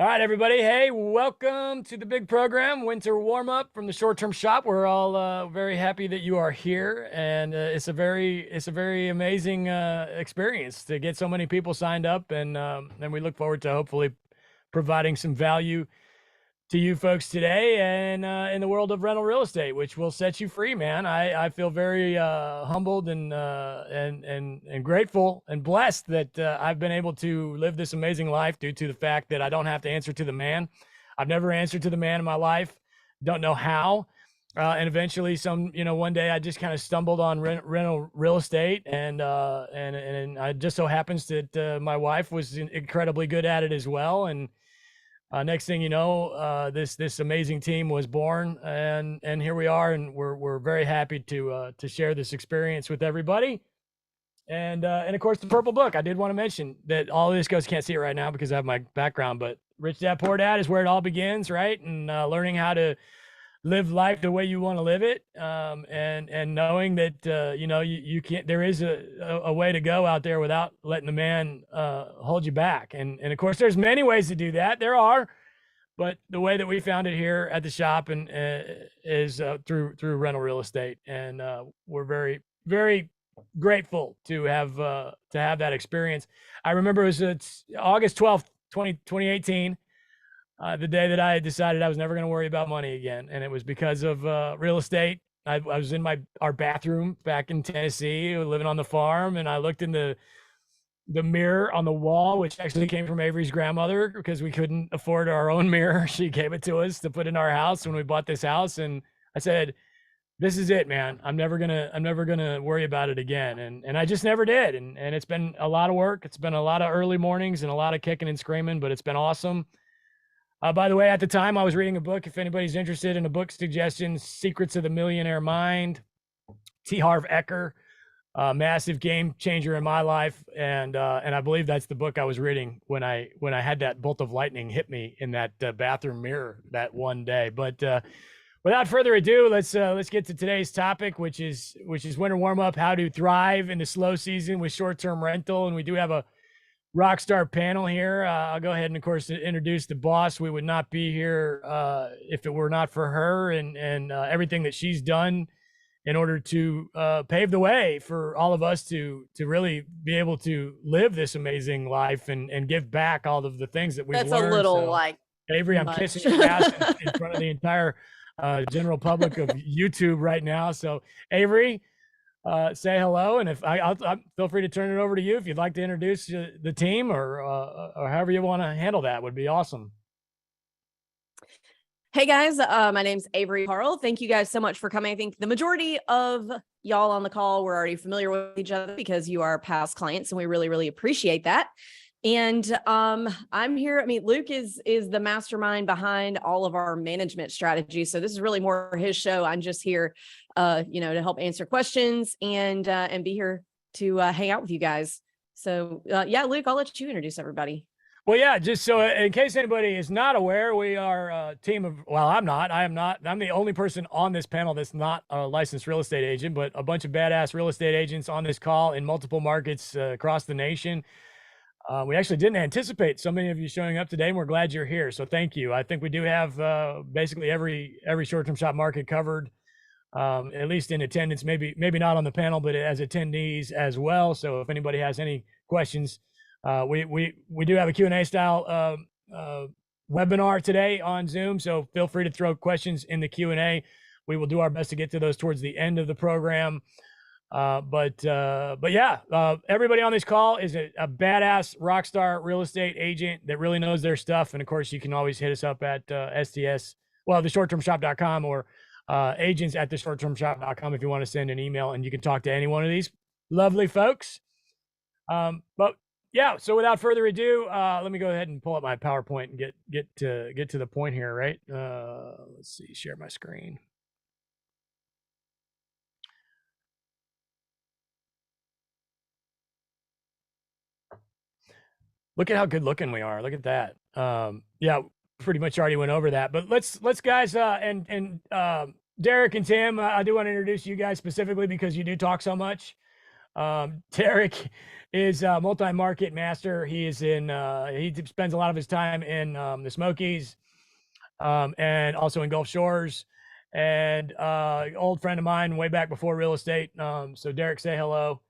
All right, everybody. Hey, welcome to the big program, Winter Warm Up from the Short Term Shop. We're all very happy that you are here, and it's a very amazing experience to get so many people signed up, and we look forward to hopefully providing some value to you folks today and in the world of rental real estate, which will set you free, man. I feel very humbled and grateful and blessed that I've been able to live this amazing life due to the fact that I don't have to answer to the man. I've never answered to the man in my life. Don't know how. And eventually one day I just kind of stumbled on rental real estate and it just so happens that my wife was incredibly good at it as well. And next thing you know, this amazing team was born, and here we are, and we're very happy to share this experience with everybody. And of course, the Purple Book. I did want to mention that all of this goes. Can't see it right now because I have my background, but Rich Dad Poor Dad is where it all begins, right? And learning how to live life the way you want to live it, and knowing that you can't. There is a way to go out there without letting the man hold you back. And of course, there's many ways to do that. There are, but the way that we found it here at the shop and is through rental real estate, and we're very very grateful to have that experience. I remember it's August 12th, 2018. The day that I had decided I was never going to worry about money again. And it was because of real estate. I was in our bathroom back in Tennessee, living on the farm, and I looked in the mirror on the wall, which actually came from Avery's grandmother because we couldn't afford our own mirror. She gave it to us to put in our house when we bought this house. And I said, this is it, man. I'm never gonna worry about it again. And I just never did. And it's been a lot of work. It's been a lot of early mornings and a lot of kicking and screaming, but it's been awesome. By the way, at the time, I was reading a book. If anybody's interested in a book suggestion, Secrets of the Millionaire Mind, T. Harv Eker, massive game changer in my life. And I believe that's the book I was reading when I had that bolt of lightning hit me in that bathroom mirror that one day. But without further ado, let's get to today's topic, which is winter warm up, how to thrive in the slow season with short-term rental. And we do have a rockstar panel here. I'll go ahead and, of course, introduce the boss. We would not be here if it were not for her and everything that she's done in order to pave the way for all of us to really be able to live this amazing life and give back all of the things that we've learned. That's a little Avery, I'm kissing your ass in front of the entire general public of YouTube right now. So Avery, say hello, and if I'll feel free to turn it over to you if you'd like to introduce the team or however you want to handle that would be awesome. Hey guys, my name's Avery Harrell. Thank you guys so much for coming. I think the majority of y'all on the call were already familiar with each other because you are past clients, and we really, really appreciate that. And I'm here. I mean, Luke is the mastermind behind all of our management strategies. So this is really more his show. I'm just here, to help answer questions and be here to hang out with you guys. So yeah, Luke, I'll let you introduce everybody. Well, yeah, just so in case anybody is not aware, we are a team of, well, I'm the only person on this panel that's not a licensed real estate agent, but a bunch of badass real estate agents on this call in multiple markets across the nation. We actually didn't anticipate so many of you showing up today, and we're glad you're here. So thank you. I think we do have basically every short-term shop market covered, at least in attendance, maybe not on the panel, but as attendees as well. So if anybody has any questions, we do have a Q&A style webinar today on Zoom. So feel free to throw questions in the Q&A. We will do our best to get to those towards the end of the program. But yeah, everybody on this call is a badass rock star real estate agent that really knows their stuff. And of course, you can always hit us up at theshorttermshop.com or agents at theshorttermshop.com if you want to send an email, and you can talk to any one of these lovely folks. But yeah, so without further ado, let me go ahead and pull up my PowerPoint and get to the point here, right? Let's see, share my screen. Look at how good looking we are. Look at that. Yeah, pretty much already went over that, but let's guys, and Derek and Tim, I do want to introduce you guys specifically because you do talk so much. Derek is a multi-market master. He is in, he spends a lot of his time in the Smokies and also in Gulf Shores. And old friend of mine way back before real estate. So Derek, say hello.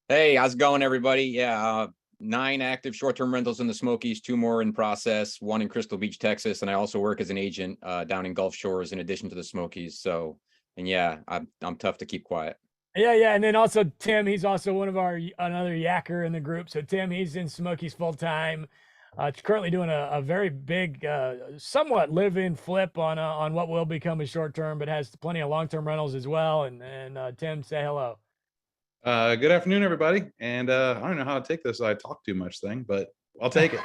Hey, how's it going, everybody? Yeah, 9 active short-term rentals in the Smokies, 2 more in process, 1 in Crystal Beach, Texas, and I also work as an agent down in Gulf Shores in addition to the Smokies. So, and yeah, I'm tough to keep quiet. Yeah, and then also Tim, he's also one of another yacker in the group. So Tim, he's in Smokies full time. Currently doing a very big, somewhat live-in flip on what will become a short term, but has plenty of long-term rentals as well. And Tim, say hello. Good afternoon, everybody. And I don't know how to take this I talk too much thing, but I'll take it.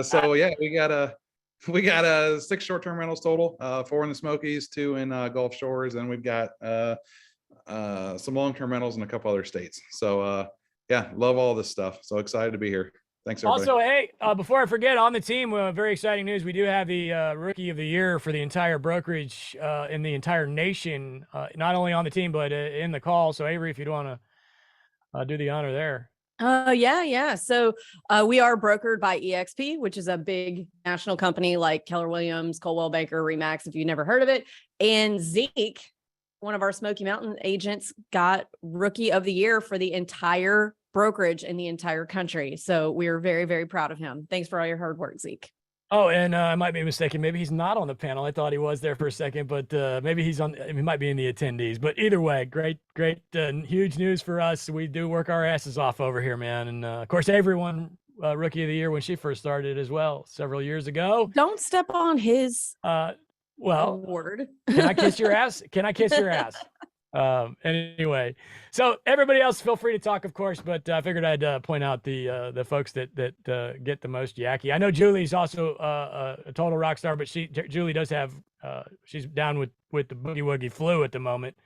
So yeah, we got 6 short-term rentals total, 4 in the Smokies, 2 in Gulf Shores, and we've got some long-term rentals in a couple other states. So yeah, love all this stuff. So excited to be here. Thanks, everybody. Also, hey, before I forget, on the team, very exciting news. We do have the Rookie of the Year for the entire brokerage in the entire nation, not only on the team, but in the call. So, Avery, if you'd want to do the honor there. Yeah. So we are brokered by EXP, which is a big national company like Keller Williams, Coldwell Banker, Remax, if you've never heard of it. And Zeke, one of our Smoky Mountain agents, got Rookie of the Year for the entire brokerage in the entire country. So we're very, very proud of him. Thanks for all your hard work, Zeke. Oh, and I might be mistaken. Maybe he's not on the panel. I thought he was there for a second, but maybe he might be in the attendees. But either way, great, huge news for us. We do work our asses off over here, man. And of course, Avery won Rookie of the Year when she first started as well, several years ago. Don't step on his award. Can I kiss your ass? Can I kiss your ass? Anyway, so everybody else feel free to talk, of course, but I figured I'd point out the folks that get the most yacky. I know Julie's also a total rock star, but Julie does have she's down with the boogie woogie flu at the moment.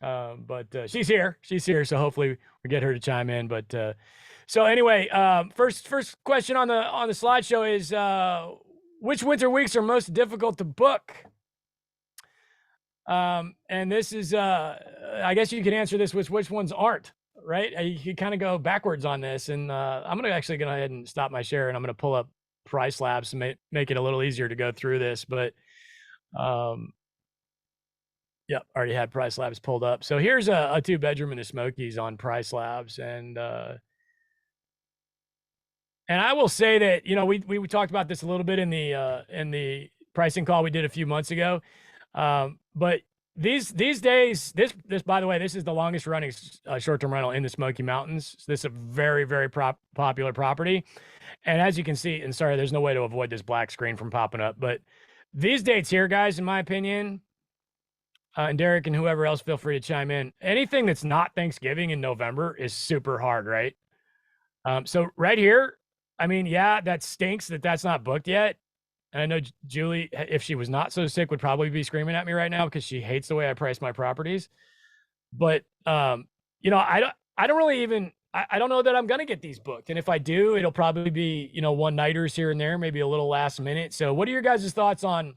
But she's here, so hopefully we get her to chime in. But so anyway, first question on the slideshow is which winter weeks are most difficult to book? And this is, I guess you can answer this with which ones aren't, right? You can kind of go backwards on this. And I'm going to actually go ahead and stop my share and I'm going to pull up Price Labs to make it a little easier to go through this. But, yeah, already had Price Labs pulled up. So here's a 2-bedroom in the Smokies on Price Labs. And I will say that, you know, we talked about this a little bit in the pricing call we did a few months ago. But these days, this by the way, this is the longest running short-term rental in the Smoky Mountains. So this is a very, very popular property. And as you can see, and sorry, there's no way to avoid this black screen from popping up, but these dates here, guys, in my opinion, and Derek and whoever else, feel free to chime in. Anything that's not Thanksgiving in November is super hard, right? So right here, I mean, yeah, that stinks that that's not booked yet. And I know Julie, if she was not so sick, would probably be screaming at me right now because she hates the way I price my properties. But you know, I don't really even I don't know that I'm gonna get these booked. And if I do, it'll probably be, you know, one-nighters here and there, maybe a little last minute. So what are your guys' thoughts on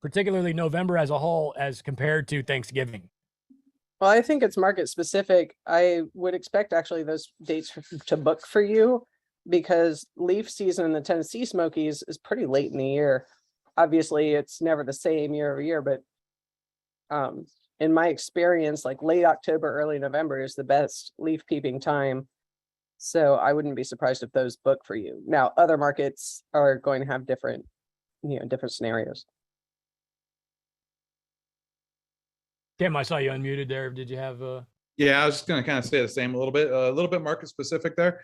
particularly November as a whole as compared to Thanksgiving? Well, I think it's market specific. I would expect actually those dates to book for you because leaf season in the Tennessee Smokies is pretty late in the year. Obviously, it's never the same year over year, but in my experience, like late October, early November is the best leaf peeping time. So I wouldn't be surprised if those book for you. Now, other markets are going to have different scenarios. Tim, I saw you unmuted there. Did you have Yeah, I was just going to kind of say the same a little bit market specific there.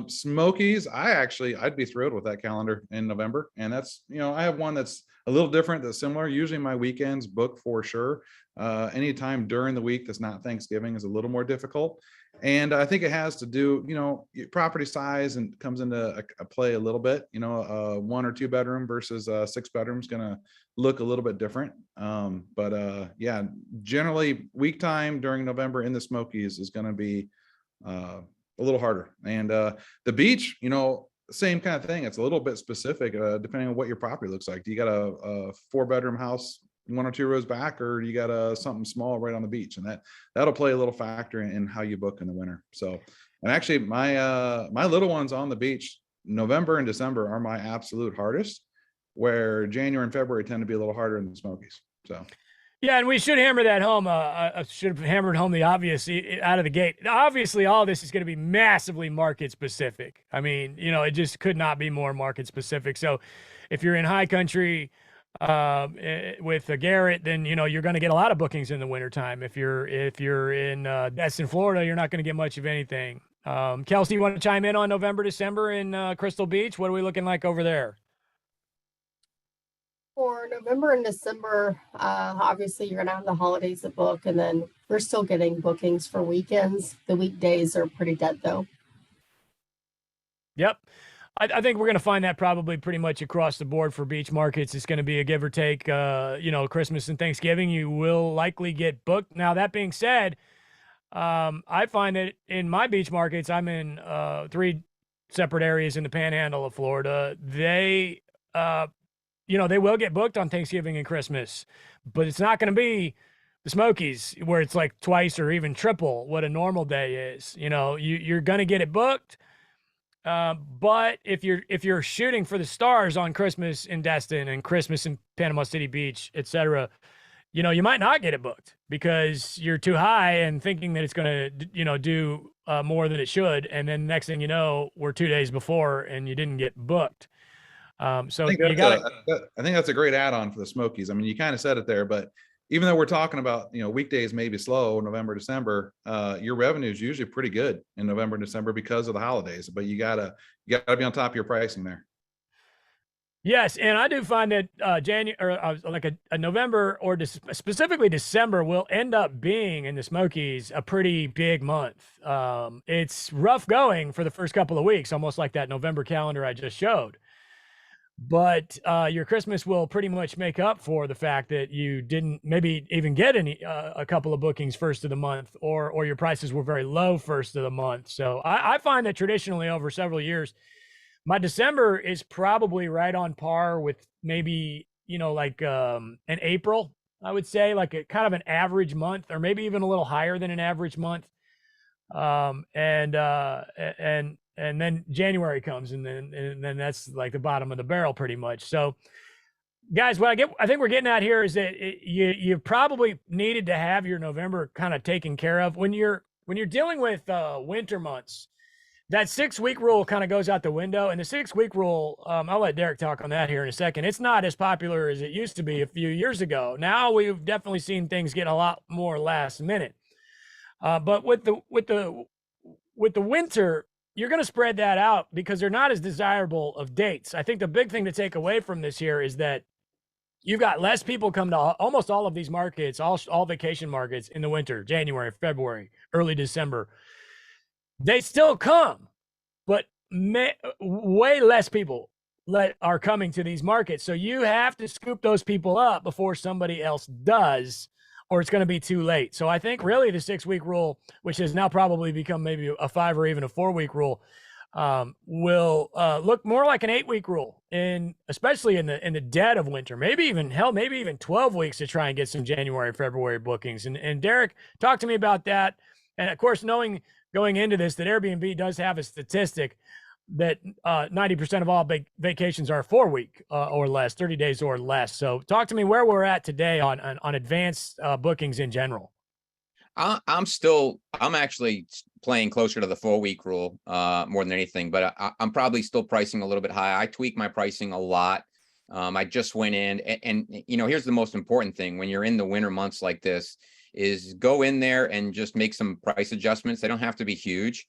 Smokies, I'd be thrilled with that calendar in November. And that's, you know, I have one that's a little different, that's similar. Usually my weekends book for sure. Anytime during the week that's not Thanksgiving is a little more difficult. And I think it has to do, you know, property size and comes into a play a little bit, you know, 1 or 2 bedroom versus 6 bedrooms going to look a little bit different. But yeah, generally week time during November in the Smokies is going to be a little harder. And the beach, you know, same kind of thing. It's a little bit specific depending on what your property looks like. Do you got a 4-bedroom house one or two rows back, or you got something small right on the beach, and that'll play a little factor in how you book in the winter. So, and actually my little ones on the beach, November and December are my absolute hardest, where January and February tend to be a little harder in the Smokies. So. Yeah, and we should hammer that home. I should have hammered home the obvious out of the gate. Obviously, all this is going to be massively market specific. I mean, it just could not be more market specific. So, if you're in high country with a Garrett, then you're going to get a lot of bookings in the wintertime. If you're in Destin, Florida, you're not going to get much of anything. Kelsey, you want to chime in on November, December in Crystal Beach? What are we looking like over there? For November and December, obviously you're gonna have the holidays to book, and then we're still getting bookings for weekends. The weekdays are pretty dead though. Yep. I think we're going to find that probably pretty much across the board for beach markets. It's going to be a give or take, Christmas and Thanksgiving, you will likely get booked. Now, that being said, I find that in my beach markets, I'm in 3 separate areas in the panhandle of Florida. They will get booked on Thanksgiving and Christmas, but it's not going to be the Smokies where it's like twice or even triple what a normal day is. You're going to get it booked. But if you're shooting for the stars on Christmas in Destin and Christmas in Panama City Beach, etc., you might not get it booked because you're too high and thinking that it's going to, do more than it should. And then next thing you know, we're 2 days before and you didn't get booked. So I think that's a great add-on for the Smokies. I mean, you kind of said it there, but even though we're talking about, weekdays maybe slow, November, December, your revenue is usually pretty good in November and December because of the holidays, but you gotta be on top of your pricing there. Yes, and I do find that January, or like a November or specifically December will end up being in the Smokies a pretty big month. It's rough going for the first couple of weeks, almost like that November calendar I just showed. But your Christmas will pretty much make up for the fact that you didn't maybe even get a couple of bookings first of the month, or your prices were very low first of the month. So I find that traditionally over several years, my December is probably right on par with maybe, an April, I would say, like a kind of an average month, or maybe even a little higher than an average month. And then January comes, and then that's like the bottom of the barrel pretty much. So guys, I think we're getting at here is that you probably needed to have your November kind of taken care of when you're dealing with winter months. That 6-week rule kind of goes out the window, and the 6-week rule, I'll let Derek talk on that here in a second. It's not as popular as it used to be a few years ago. Now we've definitely seen things get a lot more last minute. But with the winter, you're going to spread that out because they're not as desirable of dates. I think the big thing to take away from this here is that you've got less people come to almost all of these markets, all vacation markets in the winter, January, February, early December. They still come, but way less people are coming to these markets. So you have to scoop those people up before somebody else does, or it's going to be too late. So I think really the 6-week rule, which has now probably become maybe a 5 or even a 4-week rule, will look more like an 8-week rule, especially in the dead of winter. Maybe even 12 weeks to try and get some January, February bookings. And Derek, talk to me about that. And of course, knowing going into this that Airbnb does have a statistic that 90% of all vacations are 4-week or less, 30 days or less. So talk to me where we're at today on advanced bookings in general. I'm actually playing closer to the 4-week rule more than anything, but I'm probably still pricing a little bit high. I tweak my pricing a lot. I just went in and here's the most important thing when you're in the winter months like this is go in there and just make some price adjustments. They don't have to be huge.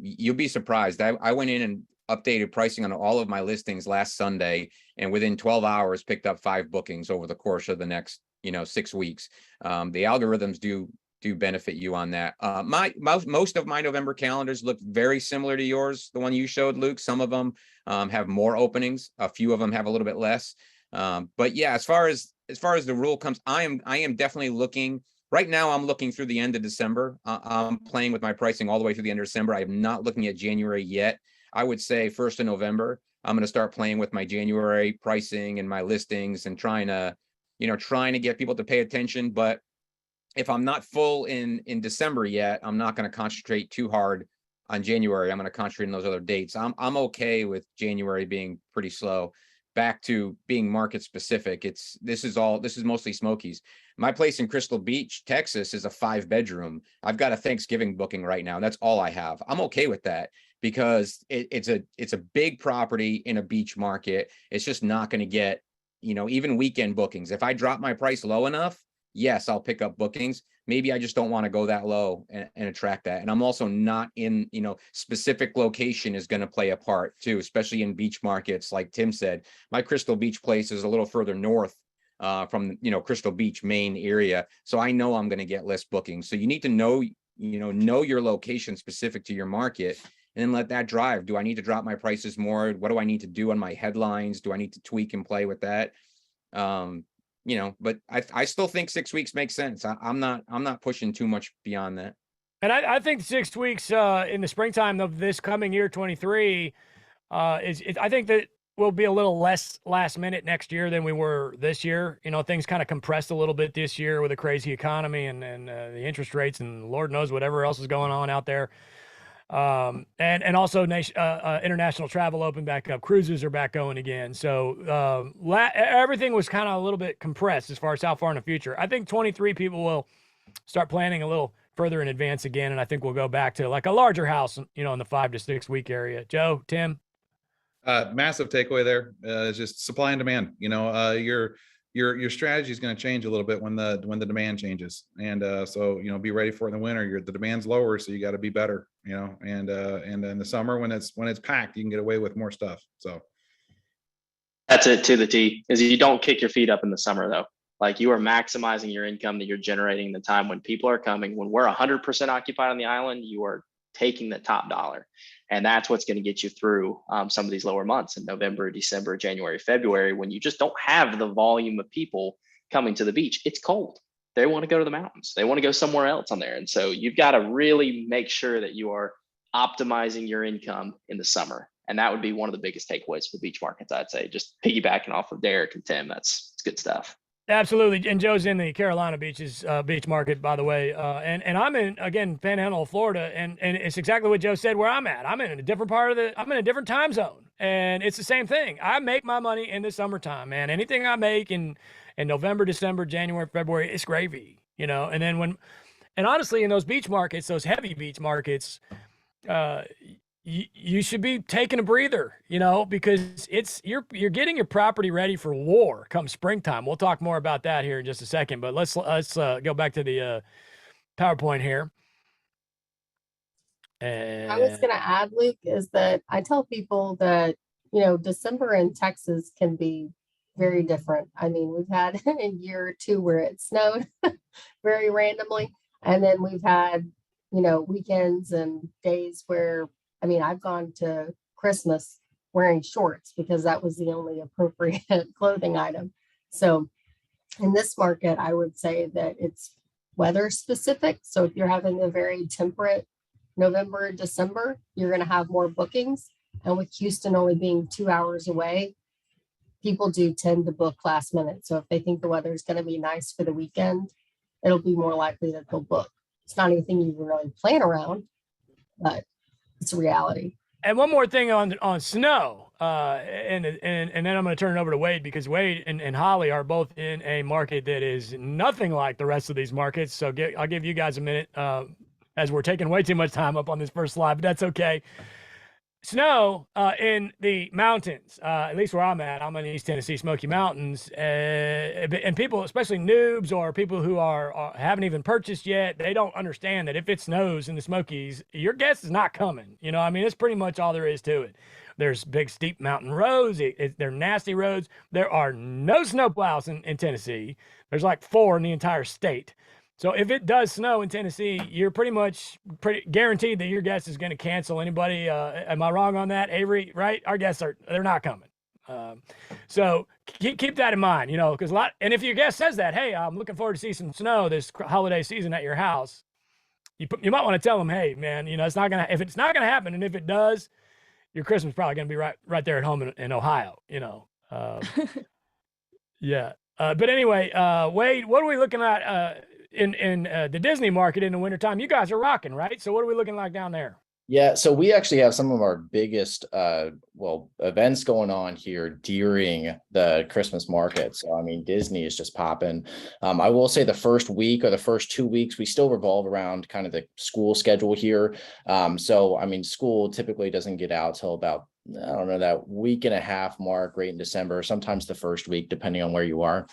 You'll be surprised. I went in and updated pricing on all of my listings last Sunday, and within 12 hours picked up 5 bookings over the course of the next 6 weeks. The algorithms do benefit you on that. Most of my November calendars look very similar to yours, the one you showed, Luke. Some of them have more openings, a few of them have a little bit less. But yeah, as far as the rule comes, I am definitely looking. Right now, I'm looking through the end of December. I'm playing with my pricing all the way through the end of December. I am not looking at January yet. I would say 1st of November, I'm going to start playing with my January pricing and my listings and trying to, trying to get people to pay attention. But if I'm not full in December yet, I'm not going to concentrate too hard on January. I'm going to concentrate on those other dates. I'm okay with January being pretty slow. Back to being market specific. This is mostly Smokies. My place in Crystal Beach, Texas is a 5-bedroom. I've got a Thanksgiving booking right now. That's all I have. I'm okay with that because it's a big property in a beach market. It's just not going to get, even weekend bookings. If I drop my price low enough, yes, I'll pick up bookings. Maybe I just don't want to go that low and attract that. And I'm also not in, specific location is going to play a part too, especially in beach markets. Like Tim said, my Crystal Beach place is a little further north from, Crystal Beach main area. So I know I'm going to get less bookings. So you need to know your location specific to your market and then let that drive. Do I need to drop my prices more? What do I need to do on my headlines? Do I need to tweak and play with that? But I still think 6 weeks makes sense. I'm not pushing too much beyond that. And I think 6 weeks in the springtime of this coming year, 23, I think that we'll be a little less last minute next year than we were this year. Things kind of compressed a little bit this year with a crazy economy and the interest rates and Lord knows whatever else is going on out there. And also international travel opened back up. Cruises are back going again. So everything was kind of a little bit compressed as far as how far in the future. I think 23 people will start planning a little further in advance again. And I think we'll go back to like a larger house, in the 5 to 6 week area. Joe, Tim? Massive takeaway there is just supply and demand. Your strategy is going to change a little bit when the demand changes, and so be ready for it in the winter. The demand's lower, so you got to be better. And in the summer when it's packed, you can get away with more stuff. So that's it to the T. Is you don't kick your feet up in the summer though. Like you are maximizing your income that you're generating the time when people are coming. When we're 100% occupied on the island, you are taking the top dollar. And that's what's going to get you through some of these lower months in November, December, January, February, when you just don't have the volume of people coming to the beach. It's cold. They want to go to the mountains. They want to go somewhere else on there. And so you've got to really make sure that you are optimizing your income in the summer. And that would be one of the biggest takeaways for beach markets, I'd say. Just piggybacking off of Derek and Tim, it's good stuff. Absolutely. And Joe's in the Carolina beaches, beach market, by the way. And I'm in, again, Panhandle, Florida. And it's exactly what Joe said where I'm at. I'm in a different I'm in a different time zone. And it's the same thing. I make my money in the summertime, man. Anything I make in November, December, January, February, it's gravy, And then and honestly, in those beach markets, those heavy beach markets, you should be taking a breather, because you're getting your property ready for war come springtime. We'll talk more about that here in just a second, but let's go back to the PowerPoint here. And I was going to add, Luke, is that I tell people that, December in Texas can be very different. I mean, we've had a year or two where it snowed very randomly. And then we've had, weekends and days where, I've gone to Christmas wearing shorts because that was the only appropriate clothing item. So in this market, I would say that it's weather specific. So if you're having a very temperate November, December, you're going to have more bookings. And with Houston only being 2 hours away, people do tend to book last minute. So if they think the weather is going to be nice for the weekend, it'll be more likely that they'll book. It's not anything you can really plan around, but it's a reality. And one more thing on snow, and then I'm going to turn it over to Wade, because Wade and Holly are both in a market that is nothing like the rest of these markets. So I'll give you guys a minute as we're taking way too much time up on this first slide, but that's okay. Snow in the mountains, at least where I'm at. I'm in East Tennessee, Smoky Mountains, and people, especially noobs or people who haven't even purchased yet, they don't understand that if it snows in the Smokies, your guest is not coming. It's pretty much all there is to it. There's big steep mountain roads. They're nasty roads. There are no snowplows in Tennessee. There's like 4 in the entire state. So if it does snow in Tennessee, you're pretty guaranteed that your guest is going to cancel. Anybody? Am I wrong on that, Avery? Right? Our guests they're not coming. So keep that in mind, because and if your guest says that, hey, I'm looking forward to see some snow this holiday season at your house, you might want to tell them, hey, man, it's not gonna. If it's not gonna happen, and if it does, your Christmas is probably gonna be right there at home in Ohio. Yeah. But anyway, Wade, what are we looking at in the Disney market in the wintertime? You guys are rocking, right? So what are we looking like down there? Yeah, so we actually have some of our biggest events going on here during the Christmas market. So I mean, Disney is just popping. I will say the first week or the first 2 weeks, we still revolve around kind of the school schedule here. So I mean, school typically doesn't get out till about, I don't know, that week and a half mark, right in December, sometimes the first week, depending on where you are.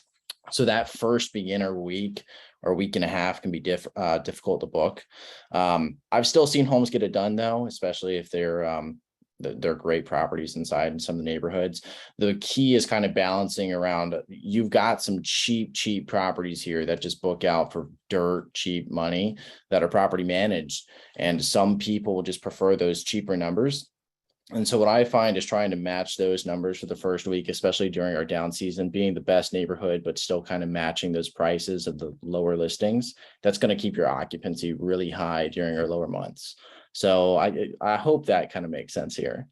So that first beginner week or week and a half can be difficult to book. I've still seen homes get it done though, especially if they're great properties inside in some of the neighborhoods. The key is kind of balancing around, you've got some cheap properties here that just book out for dirt cheap money that are property managed. And some people will just prefer those cheaper numbers. And so what I find is trying to match those numbers for the first week, especially during our down season, being the best neighborhood, but still kind of matching those prices of the lower listings. That's going to keep your occupancy really high during our lower months. So I hope that kind of makes sense here.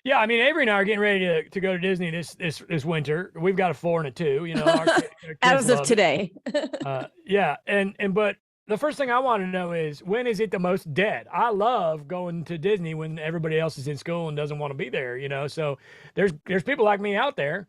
Yeah, I mean, Avery and I are getting ready to go to Disney this winter. We've got a 4 and a 2, you know, our As of today. Yeah, but the first thing I want to know is, when is it the most dead? I love going to Disney when everybody else is in school and doesn't want to be there, you know? So there's people like me out there,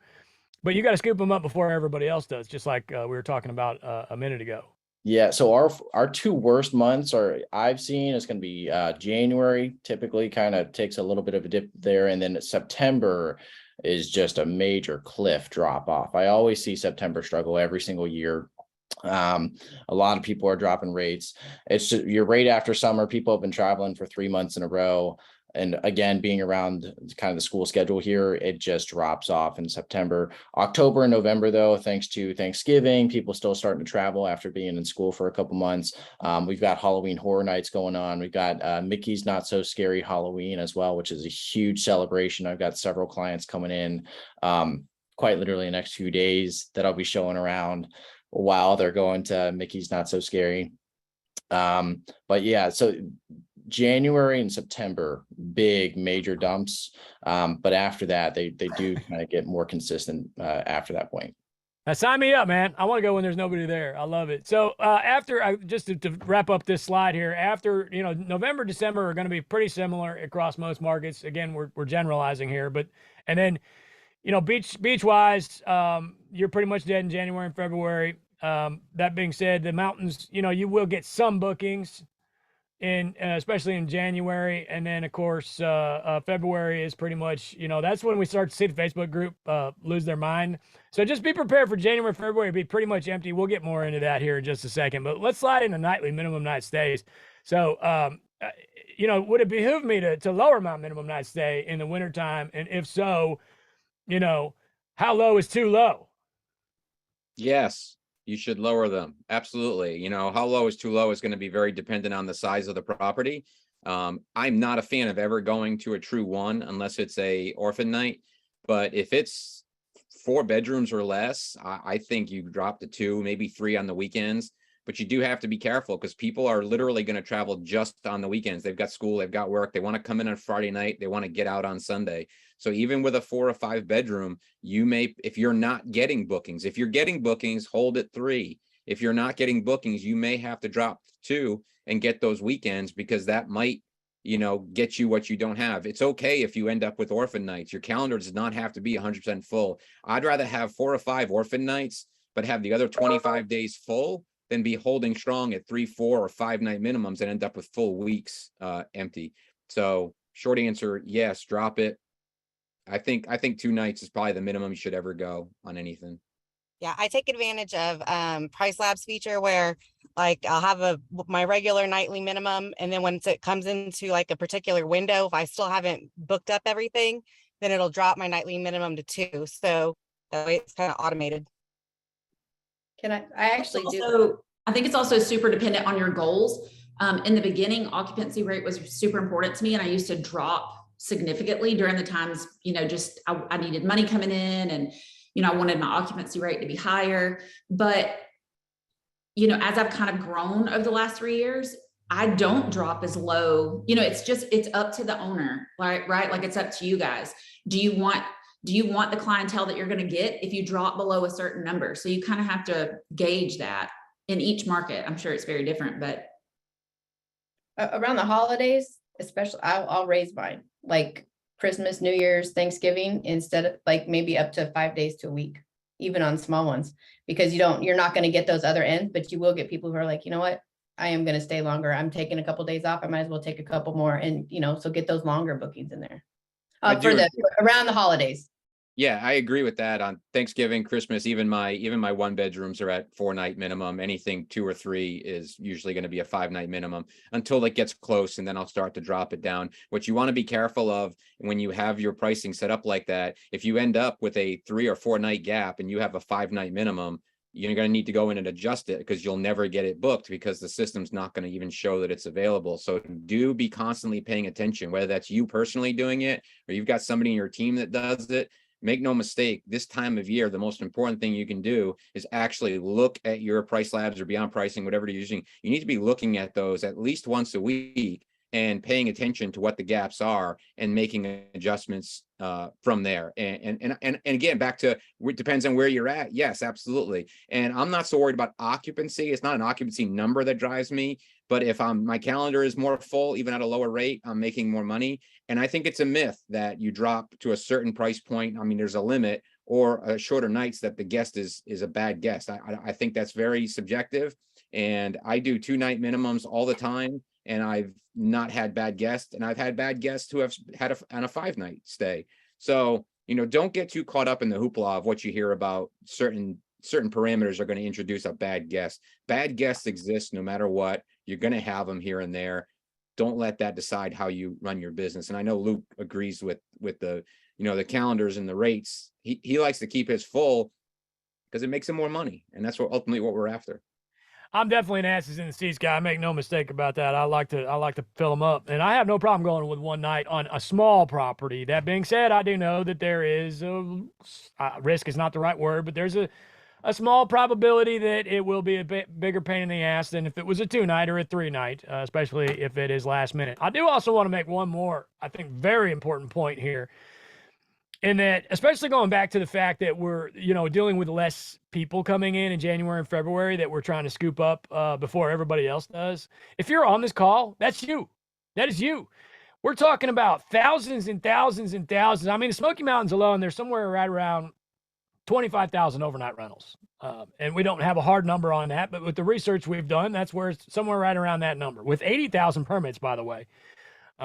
but you got to scoop them up before everybody else does, just like we were talking about a minute ago. Yeah, so our 2 worst months I've seen is going to be January, typically kind of takes a little bit of a dip there, and then September is just a major cliff drop off. I always see September struggle every single year. A lot of people are dropping rates. It's just your rate after summer. People have been traveling for 3 months in a row. And again, being around kind of the school schedule here, it just drops off in September. October and November, though, thanks to Thanksgiving, people still starting to travel after being in school for a couple months. We've got Halloween Horror Nights going on. We've got Mickey's Not So Scary Halloween as well, which is a huge celebration. I've got several clients coming in quite literally the next few days that I'll be showing around while they're going to Mickey's Not So Scary. But yeah, so January and September, big major dumps. But after that, they do kind of get more consistent after that point. Now sign me up, man. I want to go when there's nobody there. I love it. So after just to wrap up this slide here, after, you know, November, December are going to be pretty similar across most markets. Again, we're generalizing here, and then, you know, beach wise, you're pretty much dead in January and February. That being said, the mountains, you know, you will get some bookings especially in January. And then of course, February is pretty much, you know, that's when we start to see the Facebook group lose their mind. So just be prepared for January, February to be pretty much empty. We'll get more into that here in just a second, but let's slide into nightly minimum night stays. So, you know, would it behoove me to lower my minimum night stay in the wintertime? And if so, you know, how low is too low? Yes, you should lower them. Absolutely. You know, how low is too low is going to be very dependent on the size of the property. I'm not a fan of ever going to a true 1 unless it's a orphan night. But if it's 4 bedrooms or less, I think you drop to 2, maybe 3 on the weekends. But you do have to be careful because people are literally going to travel just on the weekends. They've got school, they've got work, they want to come in on Friday night, they want to get out on Sunday. So even with a 4 or 5 bedroom, you may, if you're not getting bookings, if you're getting bookings, hold at 3. If you're not getting bookings, you may have to drop to 2 and get those weekends, because that might, you know, get you what you don't have. It's okay if you end up with orphan nights. Your calendar does not have to be 100% full. I'd rather have 4 or 5 orphan nights, but have the other 25 days full than be holding strong at 3, 4, or 5 night minimums and end up with full weeks empty. So short answer, yes, drop it. I think 2 nights is probably the minimum you should ever go on anything. Yeah, I take advantage of Price Labs feature where like I'll have my regular nightly minimum, and then once it comes into like a particular window, if I still haven't booked up everything, then it'll drop my nightly minimum to 2. So that way it's kind of automated. I actually do. I think it's also super dependent on your goals. In the beginning, occupancy rate was super important to me, and I used to drop significantly during the times, you know, just I needed money coming in, and, you know, I wanted my occupancy rate to be higher. But, you know, as I've kind of grown over the last 3 years, I don't drop as low. You know, it's up to the owner, right? Like it's up to you guys. Do you want do you want the clientele that you're going to get if you drop below a certain number? So you kind of have to gauge that in each market. I'm sure it's very different, but Around the holidays, especially, I'll raise mine, like Christmas, New Year's, Thanksgiving, instead of like maybe up to 5 days to a week, even on small ones, because you're not going to get those other ends, but you will get people who are like, you know what, I am going to stay longer. I'm taking a couple days off. I might as well take a couple more, and so get those longer bookings in there around the holidays. Yeah, I agree with that. On Thanksgiving, Christmas, even my 1-bedrooms are at 4-night minimum. Anything 2 or 3 is usually going to be a 5-night minimum until it gets close, and then I'll start to drop it down. What you want to be careful of when you have your pricing set up like that, if you end up with a 3 or 4-night gap and you have a 5-night minimum, you're going to need to go in and adjust it, because you'll never get it booked because the system's not going to even show that it's available. So do be constantly paying attention, whether that's you personally doing it or you've got somebody in your team that does it. Make no mistake, this time of year, the most important thing you can do is actually look at your price labs or beyond pricing, whatever you're using. You need to be looking at those at least once a week and paying attention to what the gaps are and making adjustments from there. And again, back to, it depends on where you're at. Yes, absolutely. And I'm not so worried about occupancy. It's not an occupancy number that drives me, but if my calendar is more full, even at a lower rate, I'm making more money. And I think it's a myth that you drop to a certain price point. I mean, there's a limit, or shorter nights that the guest is a bad guest. I think that's very subjective. And I do 2-night minimums all the time, and I've not had bad guests, and I've had bad guests who have had on a 5-night stay. So, don't get too caught up in the hoopla of what you hear about certain parameters are going to introduce a bad guest. Bad guests exist no matter what. You're going to have them here and there. Don't let that decide how you run your business. And I know Luke agrees with the, the calendars and the rates. He likes to keep his full because it makes him more money. And that's ultimately what we're after. I'm definitely an asses in the seats guy. I make no mistake about that. I like to fill them up, and I have no problem going with 1 night on a small property. That being said, I do know that there is risk is not the right word, but there's a small probability that it will be a bit bigger pain in the ass than if it was a 2-night or a 3-night, especially if it is last minute. I do also want to make one more, I think, very important point here. In that, especially going back to the fact that we're, dealing with less people coming in January and February that we're trying to scoop up before everybody else does. If you're on this call, that's you. That is you. We're talking about thousands and thousands and thousands. I mean, the Smoky Mountains alone, there's somewhere right around 25,000 overnight rentals. And we don't have a hard number on that, but with the research we've done, that's where it's somewhere right around that number, with 80,000 permits, by the way.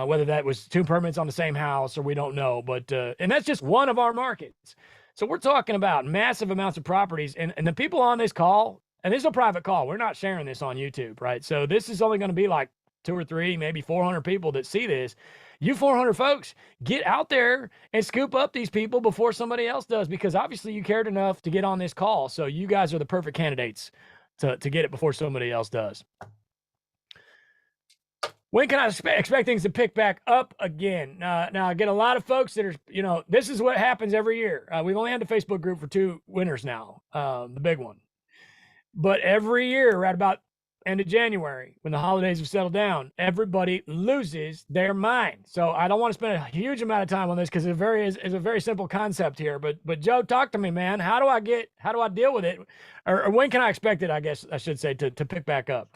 Whether that was 2 permits on the same house or we don't know, but and that's just one of our markets. So we're talking about massive amounts of properties, and the people on this call, and this is a private call. We're not sharing this on YouTube, right? So this is only going to be like 2 or 3, maybe 400 people that see this. You 400 folks, get out there and scoop up these people before somebody else does, because obviously you cared enough to get on this call. So you guys are the perfect candidates to get it before somebody else does. When can I expect things to pick back up again? Now, I get a lot of folks that are, this is what happens every year. We've only had the Facebook group for 2 winters now, the big one. But every year, right about end of January, when the holidays have settled down, everybody loses their mind. So I don't want to spend a huge amount of time on this because it's a very simple concept here. But Joe, talk to me, man. How do I deal with it? Or when can I expect it, I guess I should say, to pick back up?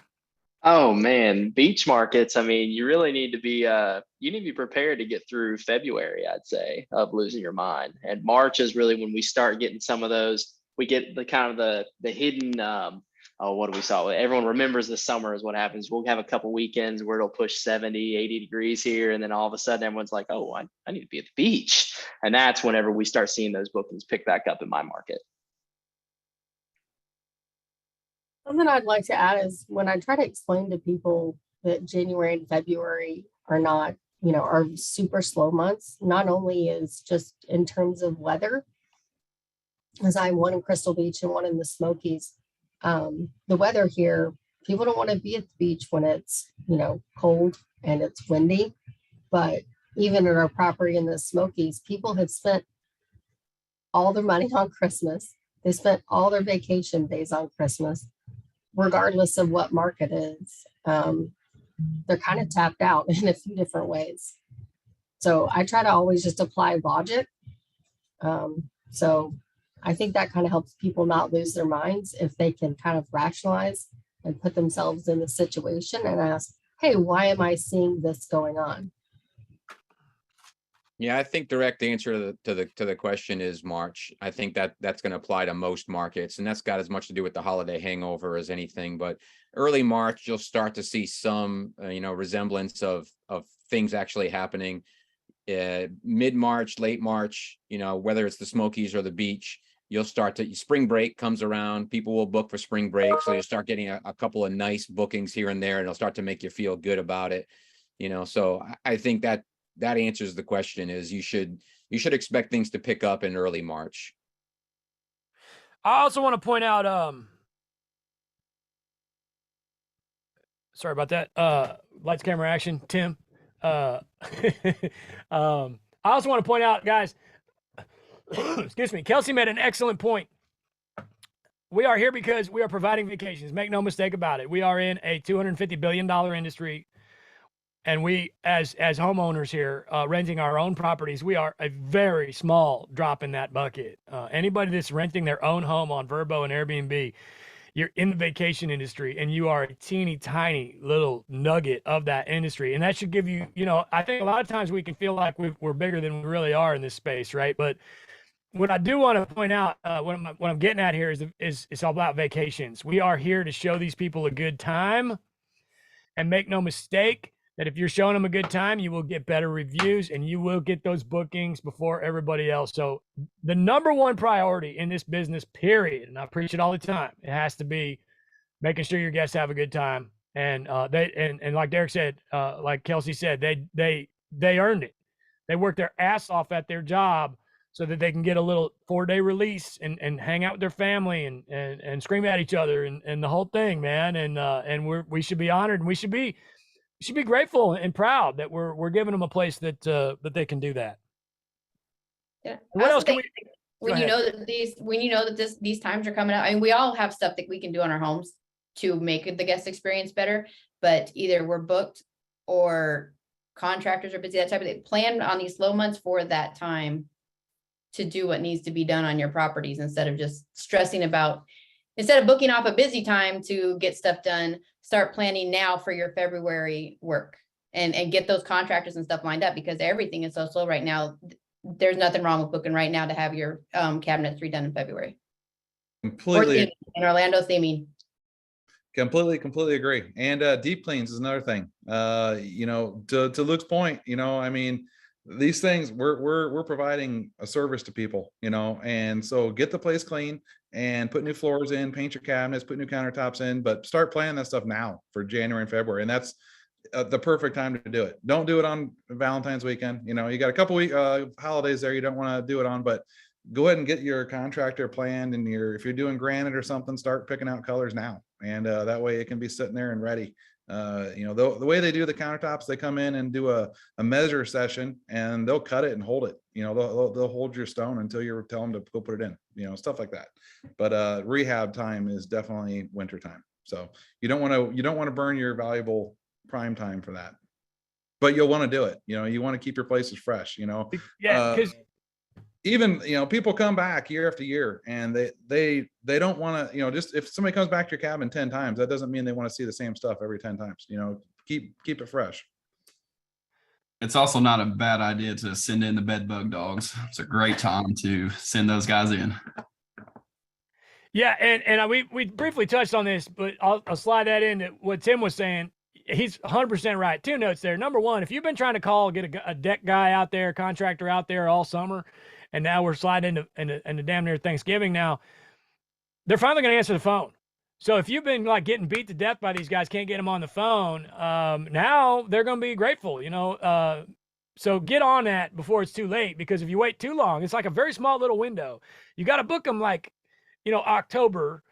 Oh man, beach markets. I mean, you really need to be prepared to get through February, I'd say, of losing your mind. And March is really when we start getting some of those. We get the kind of the hidden what do we saw? Everyone remembers the summer is what happens. We'll have a couple weekends where it'll push 70, 80 degrees here. And then all of a sudden everyone's like, oh, I need to be at the beach. And that's whenever we start seeing those bookings pick back up in my market. Something I'd like to add is when I try to explain to people that January and February are not, are super slow months, not only is just in terms of weather, as I have one in Crystal Beach and one in the Smokies, the weather here, people don't want to be at the beach when it's, cold and it's windy. But even at our property in the Smokies, people have spent all their money on Christmas. They spent all their vacation days on Christmas, regardless of what market is. They're kind of tapped out in a few different ways. So I try to always just apply logic. So I think that kind of helps people not lose their minds if they can kind of rationalize and put themselves in the situation and ask, hey, why am I seeing this going on? Yeah, I think direct answer to the question is March. I think that's going to apply to most markets, and that's got as much to do with the holiday hangover as anything. But early March, you'll start to see some resemblance of things actually happening. Mid-March, late March, whether it's the Smokies or the beach, you'll start to spring break comes around. People will book for spring break, so you'll start getting a couple of nice bookings here and there, and it'll start to make you feel good about it. So I think that answers the question. Is you should expect things to pick up in early March. I also want to point out, sorry about that. Lights, camera, action, Tim. I also want to point out, guys, excuse me, Kelsey made an excellent point. We are here because we are providing vacations. Make no mistake about it. We are in a $250 billion industry. And we, as homeowners here, renting our own properties, we are a very small drop in that bucket. Anybody that's renting their own home on Vrbo and Airbnb, you're in the vacation industry, and you are a teeny tiny little nugget of that industry. And that should give you, I think a lot of times we can feel like we're bigger than we really are in this space, right? But what I do want to point out, what I'm getting at here is it's all about vacations. We are here to show these people a good time, and make no mistake that if you're showing them a good time, you will get better reviews and you will get those bookings before everybody else. So the number one priority in this business, period, and I preach it all the time, it has to be making sure your guests have a good time. And and like Derek said, like Kelsey said, they earned it. They worked their ass off at their job so that they can get a little 4-day release and hang out with their family and scream at each other and the whole thing, man. And we should be honored, and we should be grateful and proud that we're giving them a place that they can do that. Yeah. What else can we? When you know that these times are coming up, I mean, we all have stuff that we can do on our homes to make the guest experience better, but either we're booked or contractors are busy, that type of thing. Plan on these slow months for that time to do what needs to be done on your properties instead of just stressing about, instead of booking off a busy time to get stuff done, start planning now for your February work and get those contractors and stuff lined up, because everything is so slow right now. There's nothing wrong with booking right now to have your cabinets redone in February. Completely. In Orlando theming. Completely agree. And deep cleans is another thing. To Luke's point, I mean, these things we're providing a service to people, and so get the place clean and put new floors in, paint your cabinets, put new countertops in, but start planning that stuff now for January and February. And that's the perfect time to do it. Don't do it on Valentine's weekend. You got a couple holidays there you don't want to do it on, but go ahead and get your contractor planned, and if you're doing granite or something, start picking out colors now. And that way it can be sitting there and ready. The way they do the countertops, they come in and do a measure session, and they'll cut it and hold it. They'll hold your stone until you tell them to go put it in, stuff like that. But rehab time is definitely winter time. So you don't want to burn your valuable prime time for that, but you'll want to do it. You want to keep your places fresh, Yeah, because even people come back year after year, and they don't want to, just if somebody comes back to your cabin 10 times, that doesn't mean they want to see the same stuff every 10 times. Keep it fresh. It's also not a bad idea to send in the bed bug dogs. It's a great time to send those guys in. Yeah, and we briefly touched on this, but I'll slide that into what Tim was saying. He's 100% right. 2 notes there. Number one, if you've been trying to call, get a deck guy out there, contractor out there all summer, and now we're sliding into damn near Thanksgiving now, they're finally going to answer the phone. So if you've been like getting beat to death by these guys, can't get them on the phone, now they're going to be grateful, so get on that before it's too late, because if you wait too long, it's like a very small little window. You got to book them like, October,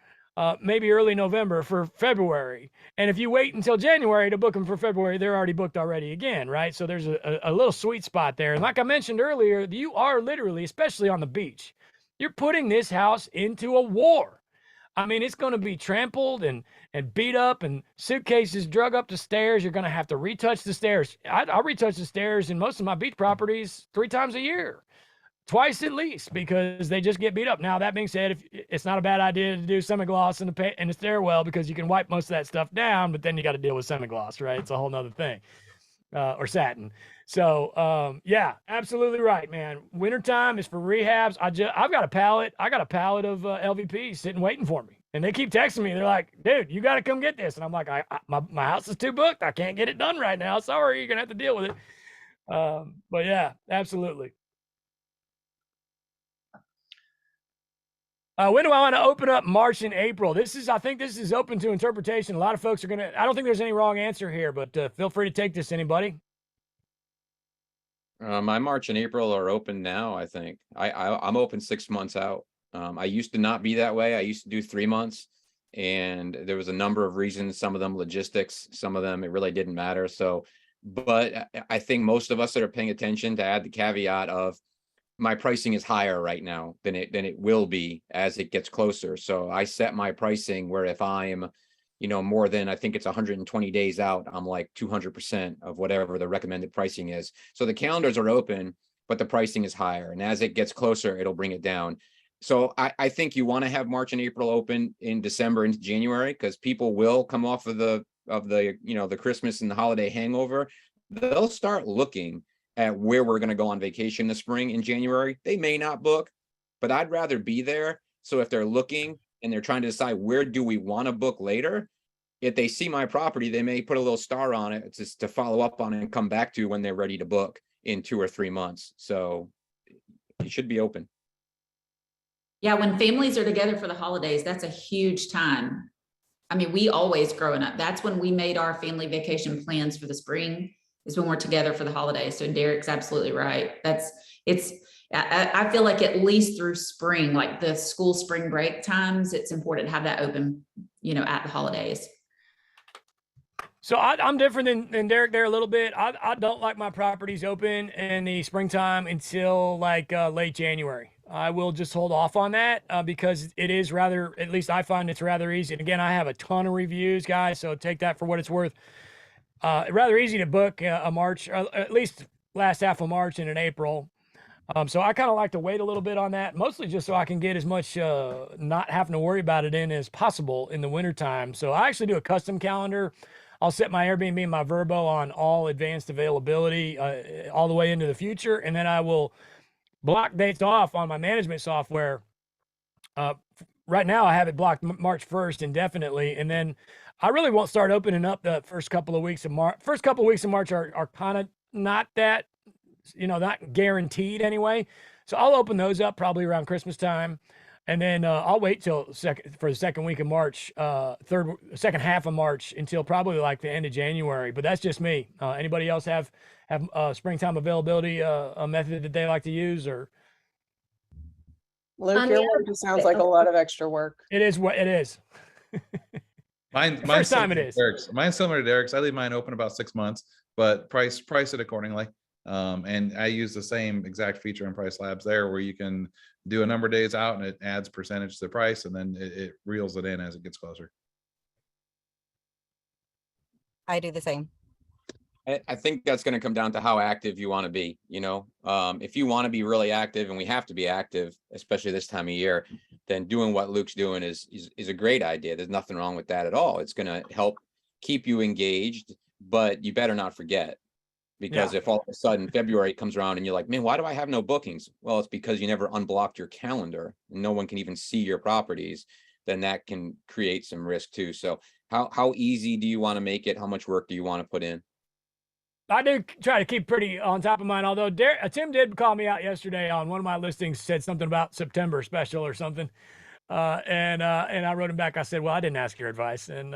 maybe early November for February. And if you wait until January to book them for February, they're already booked already again, right? So there's a little sweet spot there. And like I mentioned earlier, you are literally, especially on the beach, you're putting this house into a war. I mean, it's going to be trampled and beat up and suitcases drug up the stairs. You're going to have to retouch the stairs. I'll retouch the stairs in most of my beach properties 3 times a year. twice at least because they just get beat up. Now, that being said, if it's not a bad idea to do semi-gloss in the stairwell because you can wipe most of that stuff down, but then you got to deal with semi-gloss, right? It's a whole nother thing. Or satin. So yeah, absolutely right, man. Wintertime is for rehabs. I've got a pallet. I got a pallet of LVP sitting waiting for me, and they keep texting me. They're like, "Dude, you got to come get this." And I'm like, my house is too booked. I can't get it done right now. Sorry, you're gonna have to deal with it. But yeah, absolutely. When do I want to open up? March and April. I think this is open to interpretation. A lot of folks are I don't think there's any wrong answer here, but feel free to take this, anybody. My March and April are open now, I think. I'm open 6 months out. I used to not be that way. I used to do 3 months, and there was a number of reasons, some of them logistics, some of them it really didn't matter. So, but I think most of us that are paying attention to add the caveat of my pricing is higher right now than it will be as it gets closer. So I set my pricing where if I'm, more than, I think it's 120 days out, I'm like 200% of whatever the recommended pricing is. So the calendars are open, but the pricing is higher. And as it gets closer, it'll bring it down. So I think you want to have March and April open in December into January, because people will come off of the Christmas and the holiday hangover. They'll start looking at where we're going to go on vacation this spring in January. They may not book, but I'd rather be there. So if they're looking and they're trying to decide where do we want to book later, if they see my property, they may put a little star on it just to follow up on it and come back to when they're ready to book in 2 or 3 months. So it should be open. Yeah, when families are together for the holidays, that's a huge time. I mean, we always growing up, that's when we made our family vacation plans for the spring, is when we're together for the holidays. So Derek's absolutely right. I feel like at least through spring, like the school spring break times, it's important to have that open, at the holidays. So I'm different than Derek there a little bit. I don't like my properties open in the springtime until like late January. I will just hold off on that because it is rather, at least I find it's rather easy. And again, I have a ton of reviews, guys, so take that for what it's worth. Rather easy to book a March, or at least last half of March and in April. So I kind of like to wait a little bit on that, mostly just so I can get as much not having to worry about it in as possible in the wintertime. So I actually do a custom calendar. I'll set my Airbnb and my Vrbo on all advanced availability all the way into the future. And then I will block dates off on my management software. Right now I have it blocked March 1st indefinitely. And then I really won't start opening up the first couple of weeks of March. First couple of weeks of March are kind of not that, not guaranteed anyway. So I'll open those up probably around Christmas time. And then I'll wait till for the second week of March, second half of March until probably like the end of January. But that's just me. Anybody else have springtime availability a method that they like to use? Or Luke, your one just sounds like a lot of extra work. It is what it is. Mine's time it is. Mine's similar to Derek's. I leave mine open about 6 months, but price it accordingly. And I use the same exact feature in Price Labs there, where you can do a number of days out and it adds percentage to the price, and then it reels it in as it gets closer. I do the same. I think that's going to come down to how active you want to be. If you want to be really active, and we have to be active, especially this time of year, then doing what Luke's doing is a great idea. There's nothing wrong with that at all. It's going to help keep you engaged, but you better not forget. Because if all of a sudden February comes around and you're like, man, why do I have no bookings? Well, it's because you never unblocked your calendar and no one can even see your properties. Then that can create some risk too. So how easy do you want to make it? How much work do you want to put in? I do try to keep pretty on top of mine. Although Tim did call me out yesterday on one of my listings, said something about September special or something. And I wrote him back. I said, well, I didn't ask your advice. And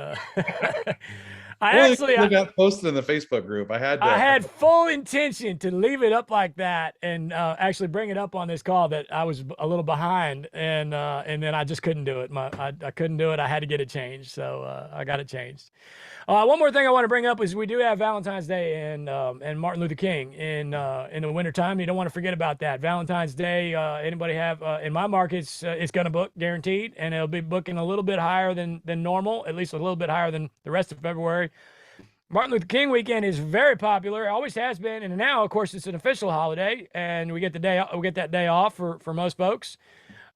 I got posted in the Facebook group. I had full intention to leave it up like that and actually bring it up on this call that I was a little behind, and then I just couldn't do it. I couldn't do it. I had to get it changed, so I got it changed. One more thing I want to bring up is we do have Valentine's Day and Martin Luther King in the wintertime. You don't want to forget about that. Valentine's Day, anybody have in my markets, it's going to book guaranteed, and it'll be booking a little bit higher than normal, at least a little bit higher than the rest of February. Martin Luther King weekend is very popular. Always has been, and now, of course, it's an official holiday, and we get that day off for most folks.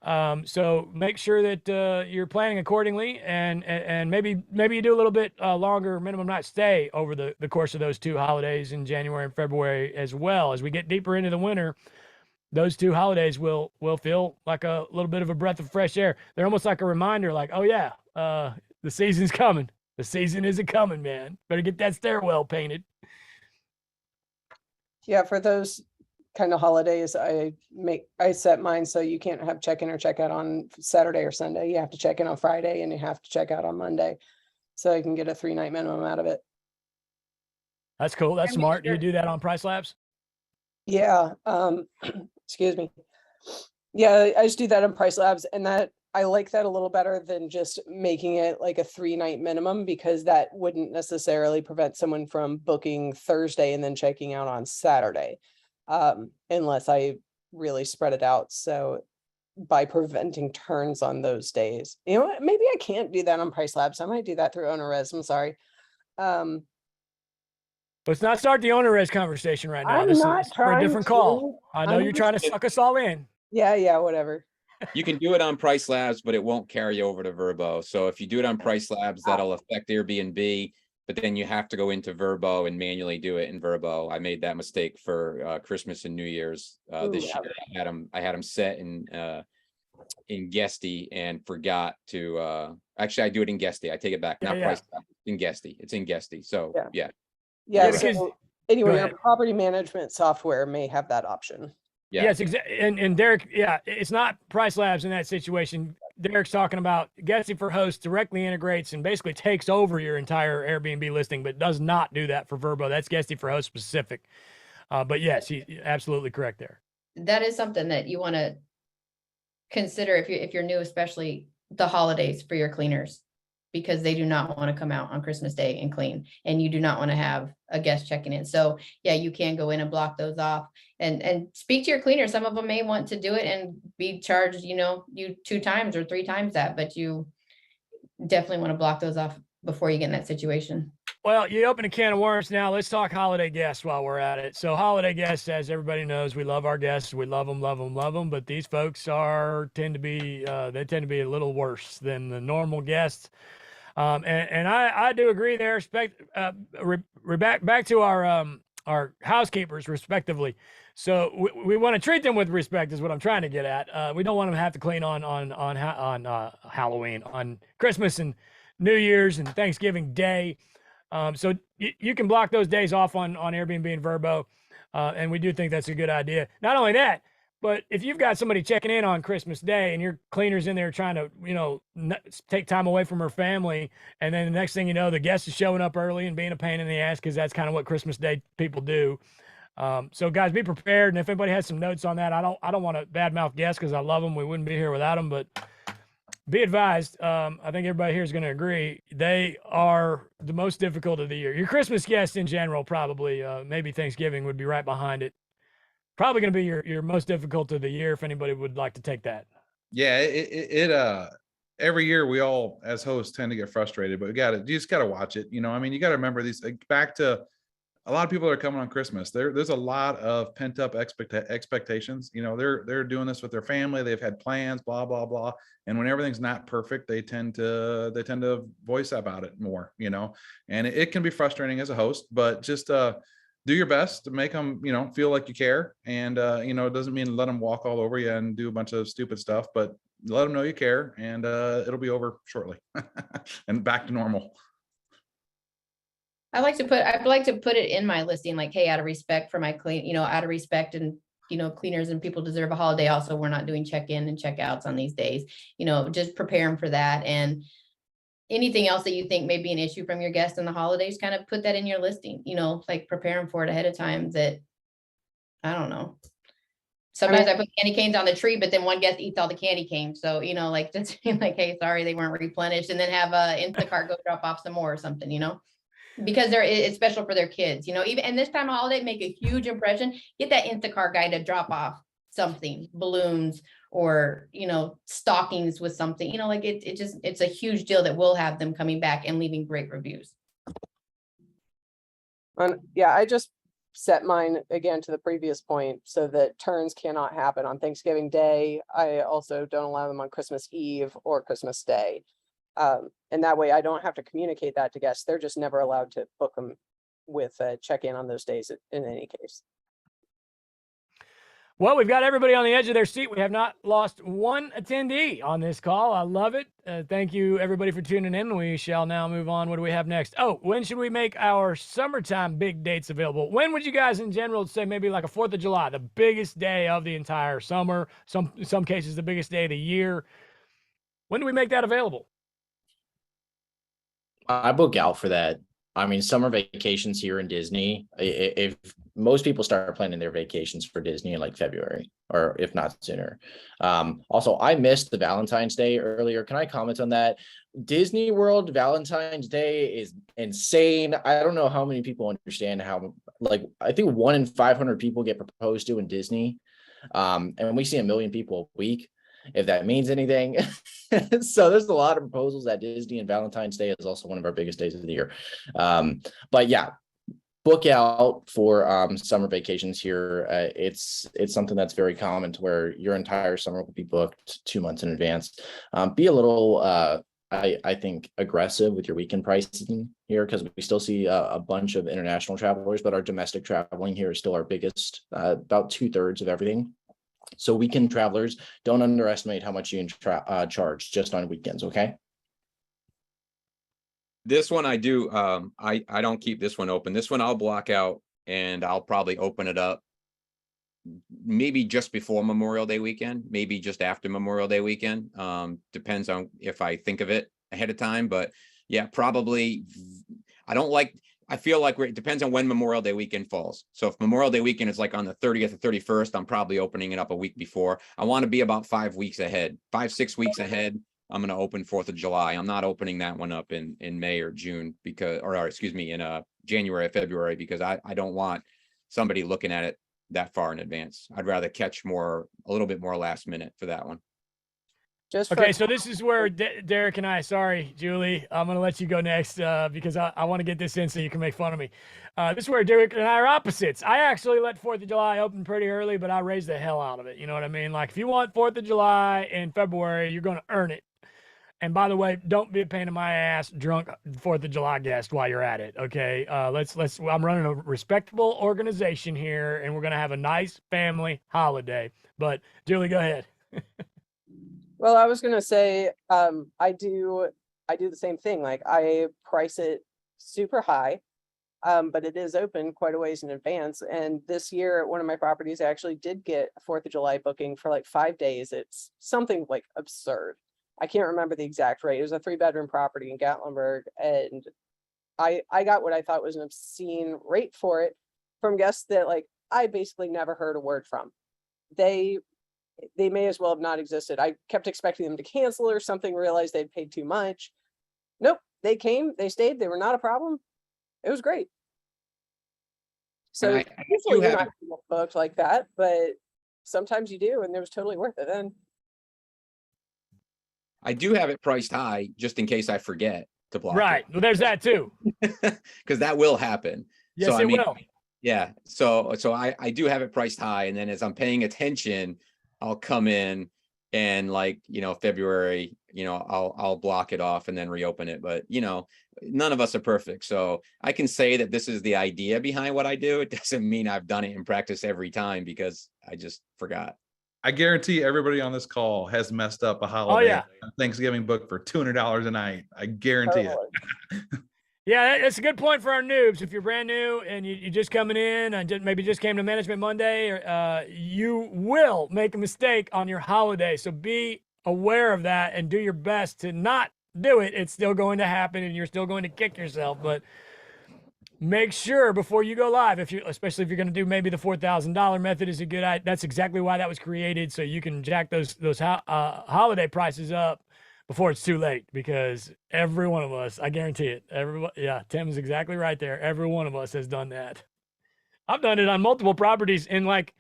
So make sure that you're planning accordingly, and maybe you do a little bit longer minimum night stay over the course of those two holidays in January and February as well. As we get deeper into the winter, those two holidays will feel like a little bit of a breath of fresh air. They're almost like a reminder, like, oh yeah, the season's coming. The season isn't coming, man. Better get that stairwell painted. Yeah, for those kind of holidays, I set mine so you can't have check-in or check-out on Saturday or Sunday. You have to check in on Friday and you have to check out on Monday. So I can get a 3-night minimum out of it. That's cool. That's smart. Do you do that on Price Labs? Yeah. Excuse me. Yeah, I just do that on Price Labs, and that I like that a little better than just making it like a 3-night minimum, because that wouldn't necessarily prevent someone from booking Thursday and then checking out on Saturday, unless I really spread it out. So by preventing turns on those days, you know what, maybe I can't do that on Price Labs. I might do that through OwnerRes. I'm sorry. Let's not start the OwnerRes conversation right now. I'm This not is for a different call. I know you're trying to suck us all in. Yeah, whatever. You can do it on Price Labs, but it won't carry over to Verbo. So if you do it on Price Labs, that'll affect Airbnb, but then you have to go into Verbo and manually do it in Verbo. I made that mistake for Christmas and New Year's this year. I had them set in Guesty and forgot to actually I do it in Guesty. I take it back. Not Price Labs, in Guesty. It's in Guesty. So yeah. So anyway, your property management software may have that option. Yeah. Yes, exactly. And Derek, it's not Price Labs in that situation. Derek's talking about Guesty for Hosts directly integrates and basically takes over your entire Airbnb listing, but does not do that for Verbo. That's Guesty for Hosts specific. But yes, he's absolutely correct there. That is something that you want to consider if you're new, especially the holidays for your cleaners, because they do not want to come out on Christmas Day and clean, and you do not want to have a guest checking in. So yeah, you can go in and block those off and speak to your cleaner. Some of them may want to do it and be charged, you 2 times or 3 times that, but you definitely want to block those off before you get in that situation. Well, you open a can of worms now. Let's talk holiday guests while we're at it. So holiday guests, as everybody knows, we love our guests. We love them, love them, love them. But these folks tend to be a little worse than the normal guests. And I do agree there. Back to our housekeepers, respectively. So we want to treat them with respect, is what I'm trying to get at. We don't want them to have to clean on Halloween, on Christmas and New Year's and Thanksgiving Day. So you can block those days off on Airbnb and Verbo, and we do think that's a good idea. Not only that, but if you've got somebody checking in on Christmas Day and your cleaner's in there trying to, take time away from her family, and then the next thing you know, the guest is showing up early and being a pain in the ass, because that's kind of what Christmas Day people do. So guys, be prepared. And if anybody has some notes on that, I don't want to badmouth guests, because I love them. We wouldn't be here without them, but be advised. I think everybody here is going to agree. They are the most difficult of the year. Your Christmas guests in general, probably, maybe Thanksgiving would be right behind it. Probably going to be your most difficult of the year, if anybody would like to take that. Yeah, every year we all as hosts tend to get frustrated, but you just got to watch it. You got to remember these, back to a lot of people that are coming on Christmas. There's a lot of pent up expectations. They're doing this with their family. They've had plans, blah, blah, blah. And when everything's not perfect, they tend to voice about it more, and it can be frustrating as a host, but just, do your best to make them, feel like you care. And, it doesn't mean let them walk all over you and do a bunch of stupid stuff, but let them know you care, and it'll be over shortly and back to normal. I'd like to put it in my listing, like, hey, out of respect for my out of respect, and, cleaners and people deserve a holiday. Also, we're not doing check-in and check-outs on these days, just prepare them for that. And anything else that you think may be an issue from your guests in the holidays, kind of put that in your listing, like prepare them for it ahead of time. That, I don't know. Sometimes I put candy canes on the tree, but then one guest eats all the candy canes. So, just like, hey, sorry, they weren't replenished, and then have Instacart go drop off some more or something, because it's special for their kids, even, and this time of holiday, make a huge impression. Get that Instacart guy to drop off something, balloons, or stockings with something, it's a huge deal that will have them coming back and leaving great reviews. Yeah, I just set mine again to the previous point so that turns cannot happen on Thanksgiving Day. I also don't allow them on Christmas Eve or Christmas Day. And that way I don't have to communicate that to guests. They're just never allowed to book them with a check-in on those days in any case. Well, we've got everybody on the edge of their seat. We have not lost one attendee on this call. I love it. Thank you, everybody, for tuning in. We shall now move on. What do we have next? Oh, when should we make our summertime big dates available? When would you guys in general say maybe like a 4th of July, the biggest day of the entire summer, in some cases the biggest day of the year? When do we make that available? I book out for that. I mean, summer vacations here in Disney, if most people start planning their vacations for Disney in like February, or if not sooner. Also, I missed the Valentine's Day earlier. Can I comment on that? Disney World Valentine's Day is insane. I don't know how many people understand how, like, I think 1 in 500 people get proposed to in Disney. And we see 1 million people a week, if that means anything. So there's a lot of proposals at Disney, and Valentine's Day is also one of our biggest days of the year. But yeah, book out for summer vacations here. It's something that's very common to where your entire summer will be booked 2 months in advance. Be a little, I think, aggressive with your weekend pricing here, because we still see a bunch of international travelers, but our domestic traveling here is still our biggest, about 2/3 of everything. So weekend travelers, don't underestimate how much you can charge just on weekends, okay? This one I do, I don't keep this one open. This one I'll block out, and I'll probably open it up maybe just before Memorial Day weekend, maybe just after Memorial Day weekend. Depends on if I think of it ahead of time, but yeah, probably. I feel like it depends on when Memorial Day weekend falls. So if Memorial Day weekend is like on the 30th or 31st, I'm probably opening it up a week before. I want to be about 5 weeks ahead, 5-6 weeks ahead. I'm going to open 4th of July. I'm not opening that one up in May or June or excuse me, in January or February, because I don't want somebody looking at it that far in advance. I'd rather catch a little bit more last minute for that one. Okay, so this is where Derek and I, sorry, Julie, I'm going to let you go next because I want to get this in so you can make fun of me. This is where Derek and I are opposites. I actually let 4th of July open pretty early, but I raised the hell out of it. You know what I mean? Like, if you want 4th of July in February, you're going to earn it. And by the way, don't be a pain in my ass drunk 4th of July guest while you're at it. Okay. I'm running a respectable organization here, and we're going to have a nice family holiday. But Julie, go ahead. Well, I was gonna say, I do the same thing. Like, I price it super high, but it is open quite a ways in advance. And this year at one of my properties, I actually did get a 4th of July booking for like 5 days. It's something like absurd. I can't remember the exact rate. It was a 3-bedroom property in Gatlinburg, and I got what I thought was an obscene rate for it from guests that, like, I basically never heard a word from. They may as well have not existed. I kept expecting them to cancel or something, realized they'd paid too much. Nope, they came, they stayed, they were not a problem. It was great. So usually you're not booked like that, but sometimes you do, and it was totally worth it then. I do have it priced high just in case I forget to block right. Well, there's that too. Because that will happen. Yes, so, it will. Yeah. So I do have it priced high, and then as I'm paying attention, I'll come in and, like, February, I'll block it off and then reopen it. But, none of us are perfect. So I can say that this is the idea behind what I do. It doesn't mean I've done it in practice every time, because I just forgot. I guarantee everybody on this call has messed up a holiday Thanksgiving book for $200 a night. I guarantee it. Yeah, that's a good point for our noobs. If you're brand new and you're just coming in and maybe just came to Management Monday, you will make a mistake on your holiday. So be aware of that and do your best to not do it. It's still going to happen, and you're still going to kick yourself. But make sure before you go live, especially if you're going to do maybe the $4,000 method, is a good idea. That's exactly why that was created, so you can jack those holiday prices up before it's too late, because every one of us, I guarantee it, Tim's exactly right there. Every one of us has done that. I've done it on multiple properties, and like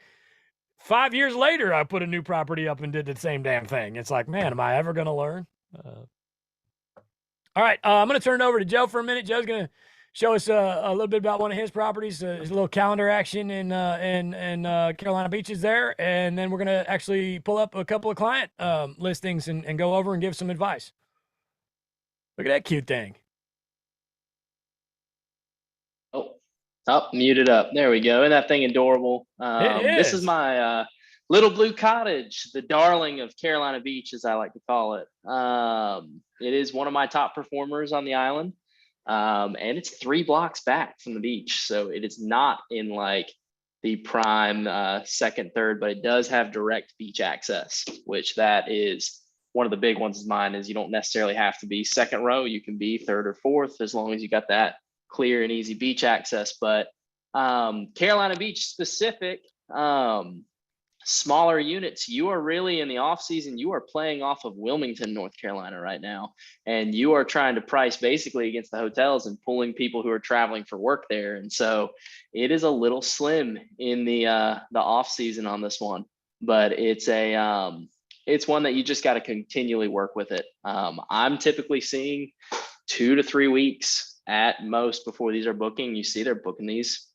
5 years later, I put a new property up and did the same damn thing. It's like, man, am I ever going to learn? All right, I'm going to turn it over to Joe for a minute. Joe's going to show us a little bit about one of his properties, his little calendar action in Carolina Beaches there, and then we're gonna actually pull up a couple of client listings and go over and give some advice. Look at that cute thing. Muted up. There we go. Isn't that thing adorable? This is is. my little blue cottage, the darling of Carolina Beach, as I like to call it. It is one of my top performers on the island. And it's 3 blocks back from the beach. So it is not in like the prime second, third, but it does have direct beach access, which that is one of the big ones of mine. Is you don't necessarily have to be second row. You can be third or fourth as long as you got that clear and easy beach access. But Carolina Beach specific, smaller units, you are really in the off season, you are playing off of Wilmington, North Carolina right now, and you are trying to price basically against the hotels and pulling people who are traveling for work there. And so it is a little slim in the off season on this one, but it's one that you just got to continually work with it. I'm typically seeing 2 to 3 weeks at most before these are booking. You see they're booking these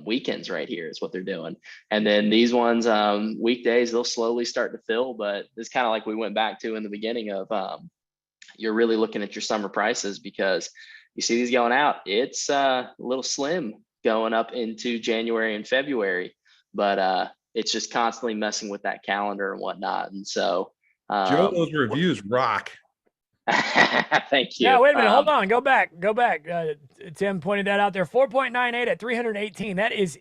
weekends right here is what they're doing. And then these ones, weekdays, they'll slowly start to fill, but it's kind of like we went back to in the beginning of, you're really looking at your summer prices because you see these going out. It's a little slim going up into January and February, but it's just constantly messing with that calendar and whatnot. And so, Joe, those reviews rock. Thank you. Yeah, wait a minute. Hold on. Go back. Tim pointed that out there. 4.98 at 318. That is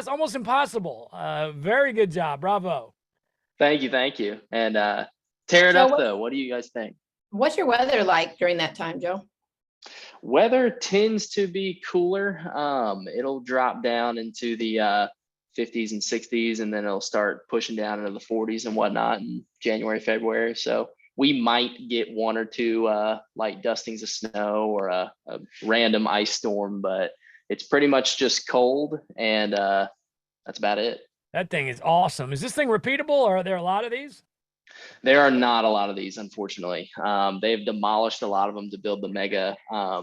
almost impossible. Very good job. Bravo. Thank you. And tear it Joe, up though. What do you guys think? What's your weather like during that time, Joe? Weather tends to be cooler. It'll drop down into the 50s and 60s, and then it'll start pushing down into the 40s and whatnot in January, February. So we might get 1 or 2 light dustings of snow or a random ice storm, but it's pretty much just cold, and that's about it. That thing is awesome. Is this thing repeatable, or are there a lot of these? There are not a lot of these, unfortunately. They've demolished a lot of them to build the mega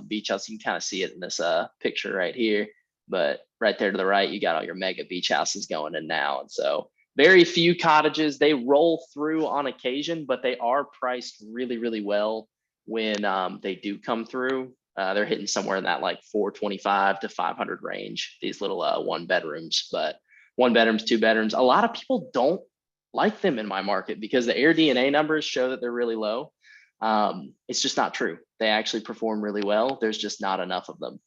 beach house. You can kind of see it in this picture right here, but right there to the right, you got all your mega beach houses going in now. And so very few cottages. They roll through on occasion, but they are priced really, really well when they do come through. They're hitting somewhere in that like 425 to 500 range, these little 1 bedrooms, but 1 bedrooms, 2 bedrooms. A lot of people don't like them in my market because the AirDNA numbers show that they're really low. It's just not true. They actually perform really well. There's just not enough of them.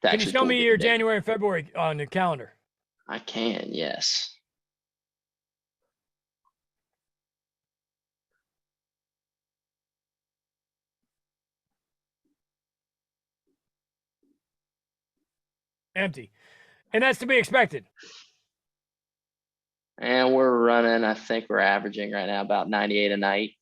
Can you show me your January and February on the calendar? I can, yes. Empty. And that's to be expected. And we're running, I think we're averaging right now about 98 a night.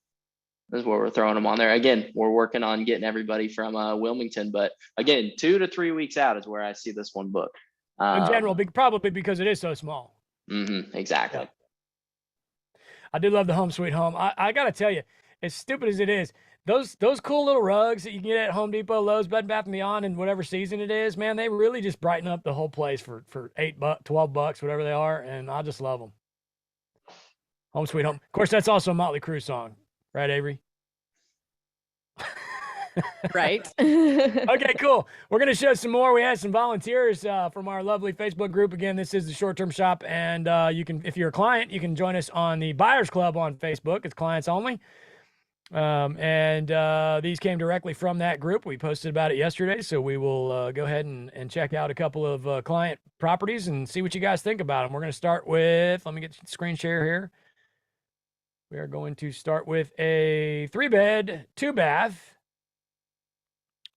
This is what we're throwing them on there. Again, we're working on getting everybody from Wilmington, but again, 2 to 3 weeks out is where I see this one booked. In general, probably because it is so small. Exactly. Yeah. I do love the home sweet home. I got to tell you, as stupid as it is, those cool little rugs that you can get at Home Depot, Lowe's, Bed Bath & Beyond, and whatever season it is, man, they really just brighten up the whole place for $8, $12, whatever they are, and I just love them. Home sweet home. Of course, that's also a Motley Crue song, right, Avery? Right. Okay, cool. We're going to show some more. We had some volunteers from our lovely Facebook group. Again, this is the Short Term Shop, and you can, if you're a client, you can join us on the Buyers Club on Facebook. It's clients only. These came directly from that group. We posted about it yesterday, so we will go ahead and check out a couple of client properties and see what you guys think about them. We're going to start with, let me get the screen share here. We are going to start with a 3-bed, 2-bath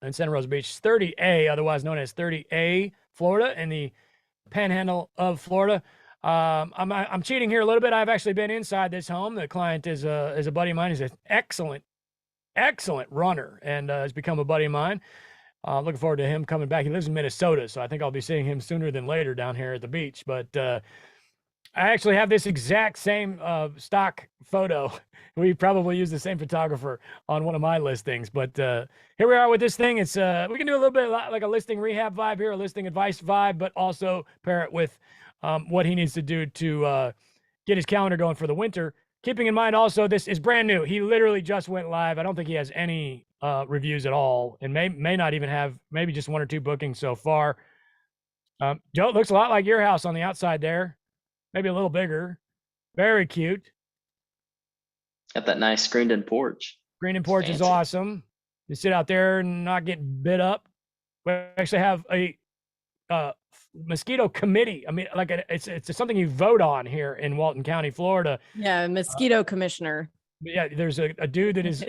in Santa Rosa Beach, 30A, otherwise known as 30A, Florida, in the panhandle of Florida. I'm cheating here a little bit. I've actually been inside this home. The client is a buddy of mine. He's an excellent runner and has become a buddy of mine. Looking forward to him coming back. He lives in Minnesota, so I think I'll be seeing him sooner than later down here at the beach. But I actually have this exact same stock photo. We probably use the same photographer on one of my listings, but here we are with this thing. It's we can do a little bit like a listing rehab vibe here, a listing advice vibe, but also pair it with what he needs to do to get his calendar going for the winter. Keeping in mind also, this is brand new. He literally just went live. I don't think he has any reviews at all, and may not even have, maybe just 1 or 2 bookings so far. Joe, it looks a lot like your house on the outside there. Maybe a little bigger. Very cute. Got that nice screened-in porch. Screened-in porch is Fancy. awesome. You sit out there and not get bit up. We actually have a mosquito committee. I mean, like it's something you vote on here in Walton County, Florida. Yeah, mosquito commissioner. Yeah, there's a dude that is,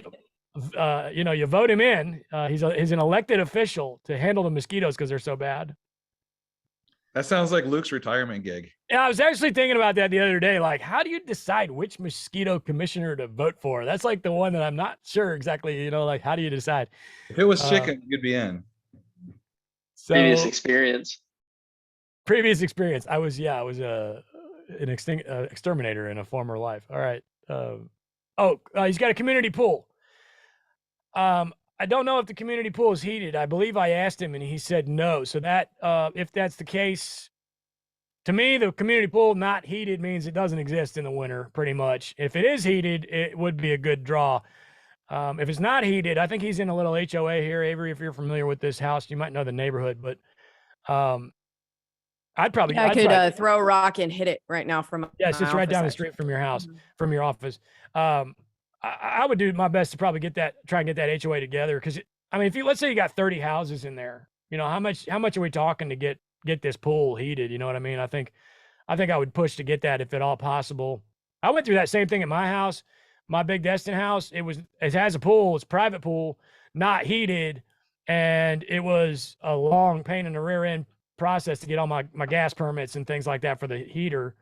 you vote him in. He's an elected official to handle the mosquitoes because they're so bad. That sounds like Luke's retirement gig. Yeah, I was actually thinking about that the other day. Like, how do you decide which mosquito commissioner to vote for? That's like the one that I'm not sure exactly, like, how do you decide? If it was chicken, you'd be in. So, Previous experience. I was an exterminator in a former life. All right. He's got a community pool. I don't know if the community pool is heated. I believe I asked him and he said no. So that, if that's the case, to me, the community pool not heated means it doesn't exist in the winter, pretty much. If it is heated, it would be a good draw. If it's not heated, I think he's in a little HOA here. Avery, if you're familiar with this house, you might know the neighborhood, but I'd probably. I could throw a rock and hit it right now from. Yeah, it's right down the street from your house, from your office. I would do my best to probably try and get that HOA together. Cause I mean, let's say you got 30 houses in there, how much are we talking to get this pool heated? You know what I mean? I think I would push to get that if at all possible. I went through that same thing at my house, my Big Destin house. It has a pool, it's a private pool, not heated. And it was a long pain in the rear end process to get all my gas permits and things like that for the heater.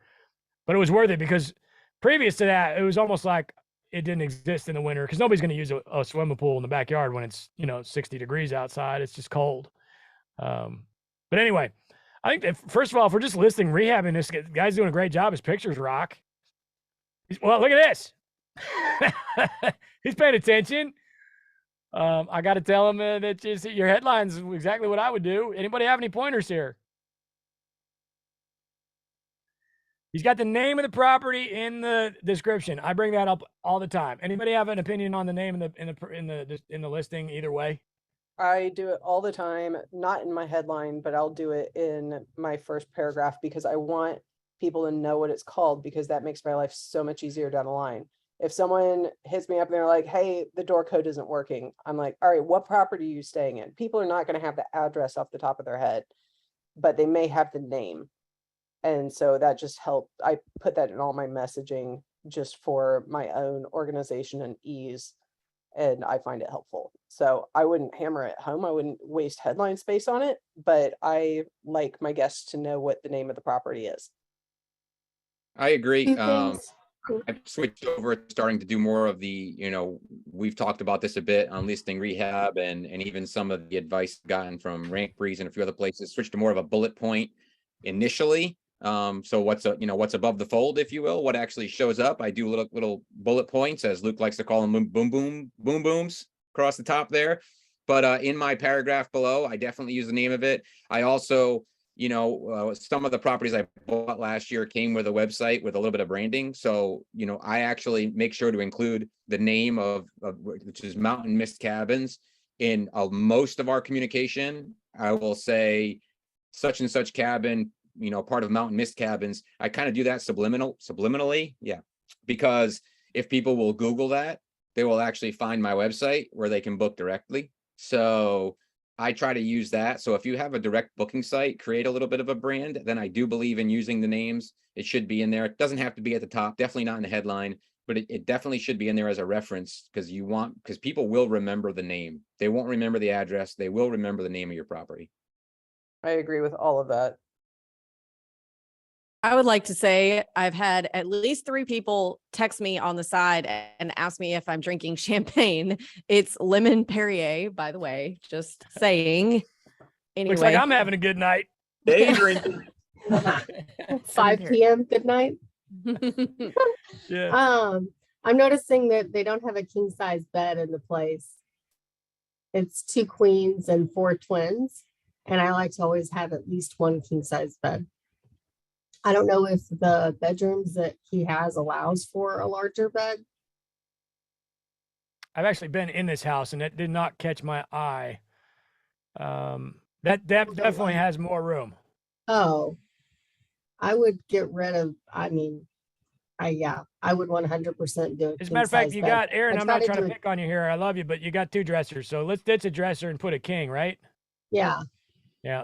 But it was worth it because previous to that, it was almost like it didn't exist in the winter because nobody's going to use a swimming pool in the backyard when it's 60 degrees outside. It's just cold. But anyway, I think first of all, if we're just listing rehabbing, this guy's doing a great job. His pictures rock. Well, look at this. He's paying attention. I got to tell him that your headline's exactly what I would do. Anybody have any pointers here? He's got the name of the property in the description. I bring that up all the time. Anybody have an opinion on the name in the listing either way? I do it all the time, not in my headline, but I'll do it in my first paragraph because I want people to know what it's called because that makes my life so much easier down the line. If someone hits me up and they're like, hey, the door code isn't working, I'm like, all right, what property are you staying in? People are not going to have the address off the top of their head, but they may have the name. And so that just helped. I put that in all my messaging just for my own organization and ease. And I find it helpful. So I wouldn't hammer it home. I wouldn't waste headline space on it, but I like my guests to know what the name of the property is. I agree. Cool. I've switched over, starting to do more of the, we've talked about this a bit on listing rehab and even some of the advice gotten from Rank Breeze and a few other places, switched to more of a bullet point initially. So what's above the fold, if you will, what actually shows up. I do little bullet points, as Luke likes to call them, boom booms across the top there. But in my paragraph below, I definitely use the name of it. I also, some of the properties I bought last year came with a website with a little bit of branding. So, I actually make sure to include the name of which is Mountain Mist Cabins in most of our communication. I will say such and such cabin, part of Mountain Mist Cabins. I kind of do that subliminally. Yeah. Because if people will Google that, they will actually find my website where they can book directly. So I try to use that. So if you have a direct booking site, create a little bit of a brand, then I do believe in using the names. It should be in there. It doesn't have to be at the top, definitely not in the headline, but it definitely should be in there as a reference because people will remember the name. They won't remember the address. They will remember the name of your property. I agree with all of that. I would like to say I've had at least 3 people text me on the side and ask me if I'm drinking champagne. It's lemon Perrier, by the way, just saying. Anyway. Looks like I'm having a good night. Day drinking. 5 care. PM, good night. Yeah. I'm noticing that they don't have a king size bed in the place. It's 2 queens and 4 twins. And I like to always have at least 1 king size bed. I don't know if the bedrooms that he has allows for a larger bed. I've actually been in this house and it did not catch my eye. That definitely has more room. Oh, I would get rid of, I would 100% do it. As a matter of fact, you got Aaron. I'm not trying to pick on you here. I love you, but you got 2 dressers. So let's ditch a dresser and put a king, right? Yeah, Yeah.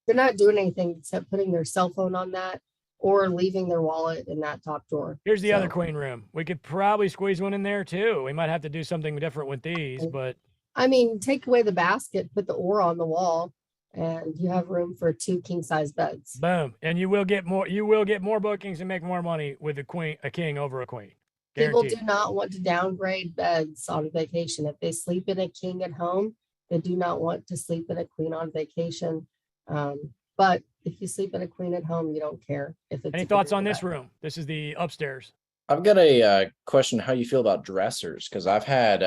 they're not doing anything except putting their cell phone on that or leaving their wallet in that top drawer. Here's the other So, queen room. We could probably squeeze one in there too. We might have to do something different with these, but I mean, take away the basket, put the aura on the wall, and you have room for 2 king size beds. boom. And you will get more bookings and make more money with a king over a queen. People Guaranteed. do not want to downgrade beds on vacation. If they sleep in a king at home, they do not want to sleep in a queen on vacation. But if you sleep in a queen at home, you don't care if it's. Any a thoughts queen on or this not. room? This is the upstairs. I've got a question. How you feel about dressers? Because I've had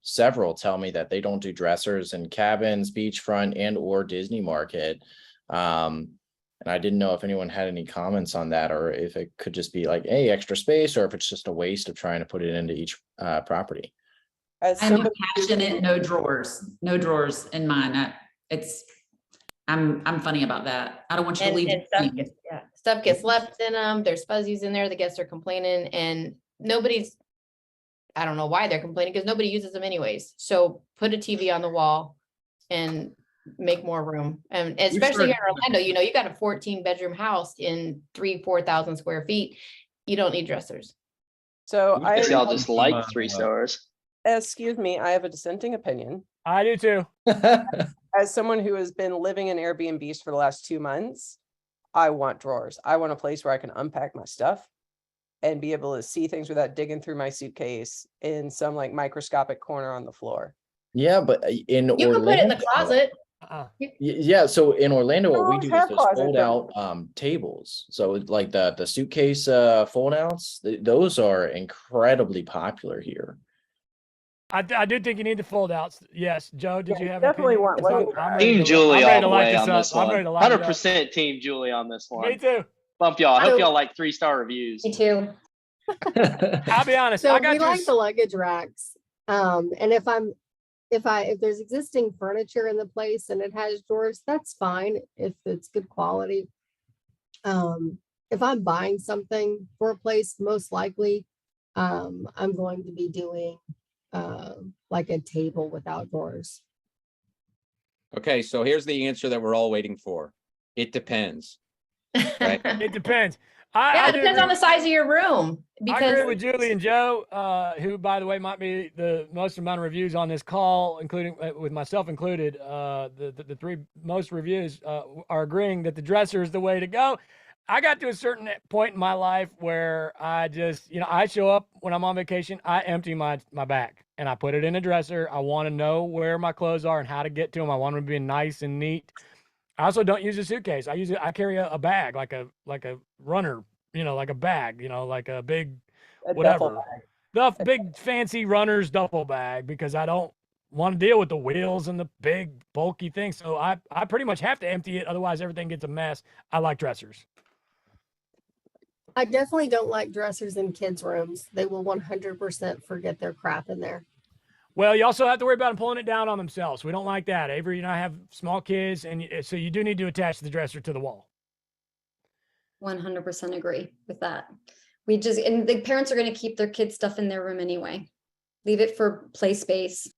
several tell me that they don't do dressers in cabins, beachfront, and or Disney market. And I didn't know if anyone had any comments on that, or if it could just be like, hey, extra space, or if it's just a waste of trying to put it into each property. As I'm somebody passionate, no drawers in mine. I'm funny about that. I don't want you to leave. Stuff gets left in them. There's fuzzies in there. The guests are complaining and I don't know why they're complaining because nobody uses them anyways. So put a TV on the wall and make more room. And especially here in Orlando, you got a 14-bedroom house in 4,000 square feet. You don't need dressers. So We I, just Y'all just like Uh, 3 stars. excuse me, I have a dissenting opinion. I do too. As someone who has been living in Airbnbs for the last 2 months, I want drawers. I want a place where I can unpack my stuff and be able to see things without digging through my suitcase in some like microscopic corner on the floor. Yeah, but in You can put it in the closet. Yeah, so in Orlando, what we Girls do is have those closets, fold don't out tables. So like the suitcase fold outs, those are incredibly popular here. I do think you need the fold outs. Yes. Joe, did Yeah, you have definitely an want opinion? luggage I'm ready Team to- Julie I'm ready all to the light way this on up. this I'm one. ready to light it up. 100% Team Julie on this Me one. too. Bump y'all. I hope So- y'all like 3-star reviews. Me too. I'll be honest. So I got we like the luggage racks. And if there's existing furniture in the place and it has drawers, that's fine if it's good quality. If I'm buying something for a place, most likely, I'm going to be doing like a table without drawers. Okay, so here's the answer that we're all waiting for. It depends. Right. It depends. Yeah, I it do depends agree- on the size of your room. I agree Because with Julie and Joe, who, by the way, might be the most amount of reviews on this call, including with myself included. The 3 most reviews are agreeing that the dresser is the way to go. I got to a certain point in my life where I just, I show up when I'm on vacation. I empty my bag and I put it in a dresser. I want to know where my clothes are and how to get to them. I want them to be nice and neat. I also don't use a suitcase. I carry a bag, like a runner, like a bag, like a big, A duffel whatever, big fancy runner's duffel bag, because I don't want to deal with the wheels and the big bulky thing. So I pretty much have to empty it. Otherwise everything gets a mess. I like dressers. I definitely don't like dressers in kids' rooms. They will 100% forget their crap in there. Well, you also have to worry about them pulling it down on themselves. We don't like that. Avery and I have small kids, and so you do need to attach the dresser to the wall. 100% agree with that. And the parents are going to keep their kids' stuff in their room anyway. Leave it for play space.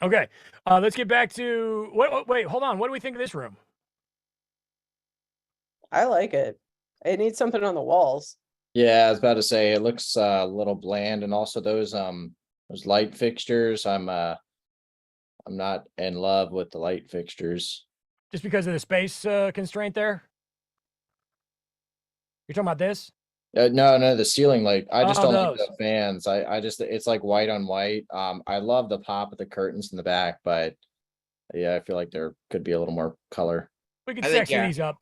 Okay, let's get back to wait, hold on. What do we think of this room? I like it. It needs something on the walls. Yeah, I was about to say it looks a little bland, and also those light fixtures. I'm not in love with the light fixtures. Just because of the space constraint there? You're talking about this? No, the ceiling light. I just Oh, don't like those. the fans. I just it's like white on white. I love the pop of the curtains in the back, but yeah, I feel like there could be a little more color. We could I think, section yeah. these up.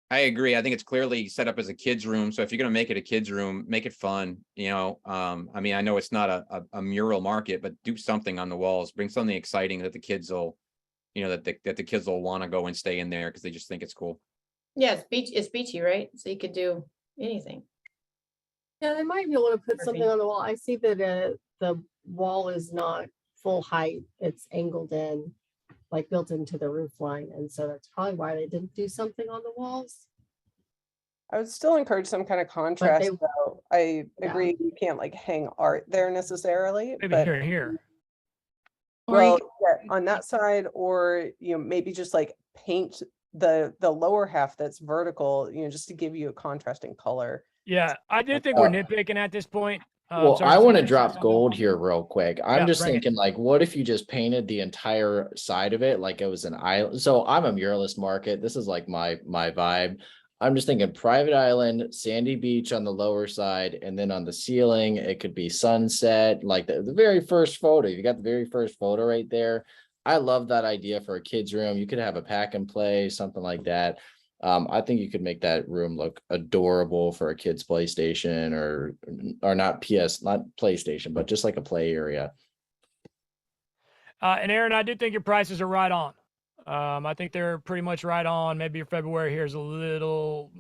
I agree. I think it's clearly set up as a kid's room. So if you're going to make it a kid's room, make it fun. I mean, I know it's not a mural market, but do something on the walls. Bring something exciting that the kids will, that the kids will want to go and stay in there because they just think it's cool. Yeah, it's beachy, right? So you could do anything. Yeah, they might be able to put something Perfect. on the wall. I see that the wall is not full height. It's angled in, like built into the roof line. And so that's probably why they didn't do something on the walls. I would still encourage some kind of contrast, they- though. I Yeah. agree you can't like hang art there necessarily, Maybe but here. Or you well, yeah, on that side, or maybe just like paint the lower half that's vertical, just to give you a contrasting color. Yeah, I do think we're nitpicking at this point. Well, sorry, I want to somebody said drop something. gold here real quick. I'm Yeah, just bring it. thinking like, what if you just painted the entire side of it like it was an island? So I'm a muralist market. This is like my vibe. I'm just thinking private island, sandy beach on the lower side, and then on the ceiling, it could be sunset, like the very first photo. You got the very first photo right there. I love that idea for a kid's room. You could have a pack and play, something like that. I think you could make that room look adorable for a kid's PlayStation or not PlayStation, but just like a play area. And Aaron, I do think your prices are right on. I think they're pretty much right on. Maybe your February here is a little,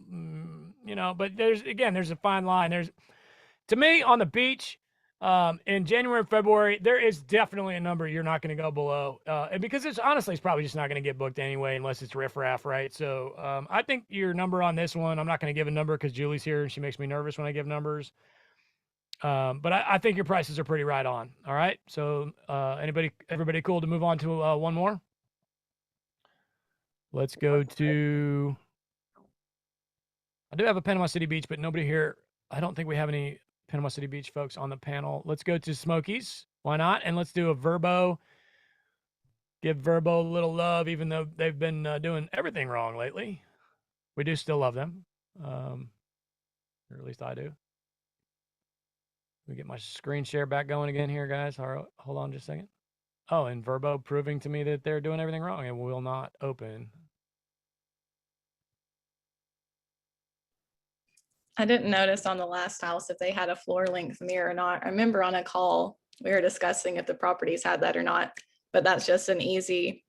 but there's a fine line. To me, on the beach, in January and February, there is definitely a number you're not going to go below. And because it's probably just not going to get booked anyway, unless it's riffraff, right? So I think your number on this one, I'm not going to give a number because Julie's here and she makes me nervous when I give numbers. But I think your prices are pretty right on. All right. So everybody cool to move on to one more? Let's go to, I do have a Panama City Beach, but nobody here. I don't think we have any Panama City Beach folks on the panel. Let's go to Smokies. Why not? And let's do a Verbo. Give Verbo a little love, even though they've been doing everything wrong lately. We do still love them. Or at least I do. Let me get my screen share back going again here, guys. Hold on just a second. Oh, and Verbo proving to me that they're doing everything wrong and will not open. I didn't notice on the last house if they had a floor length mirror or not. I remember on a call, we were discussing if the properties had that or not, but that's just an easy,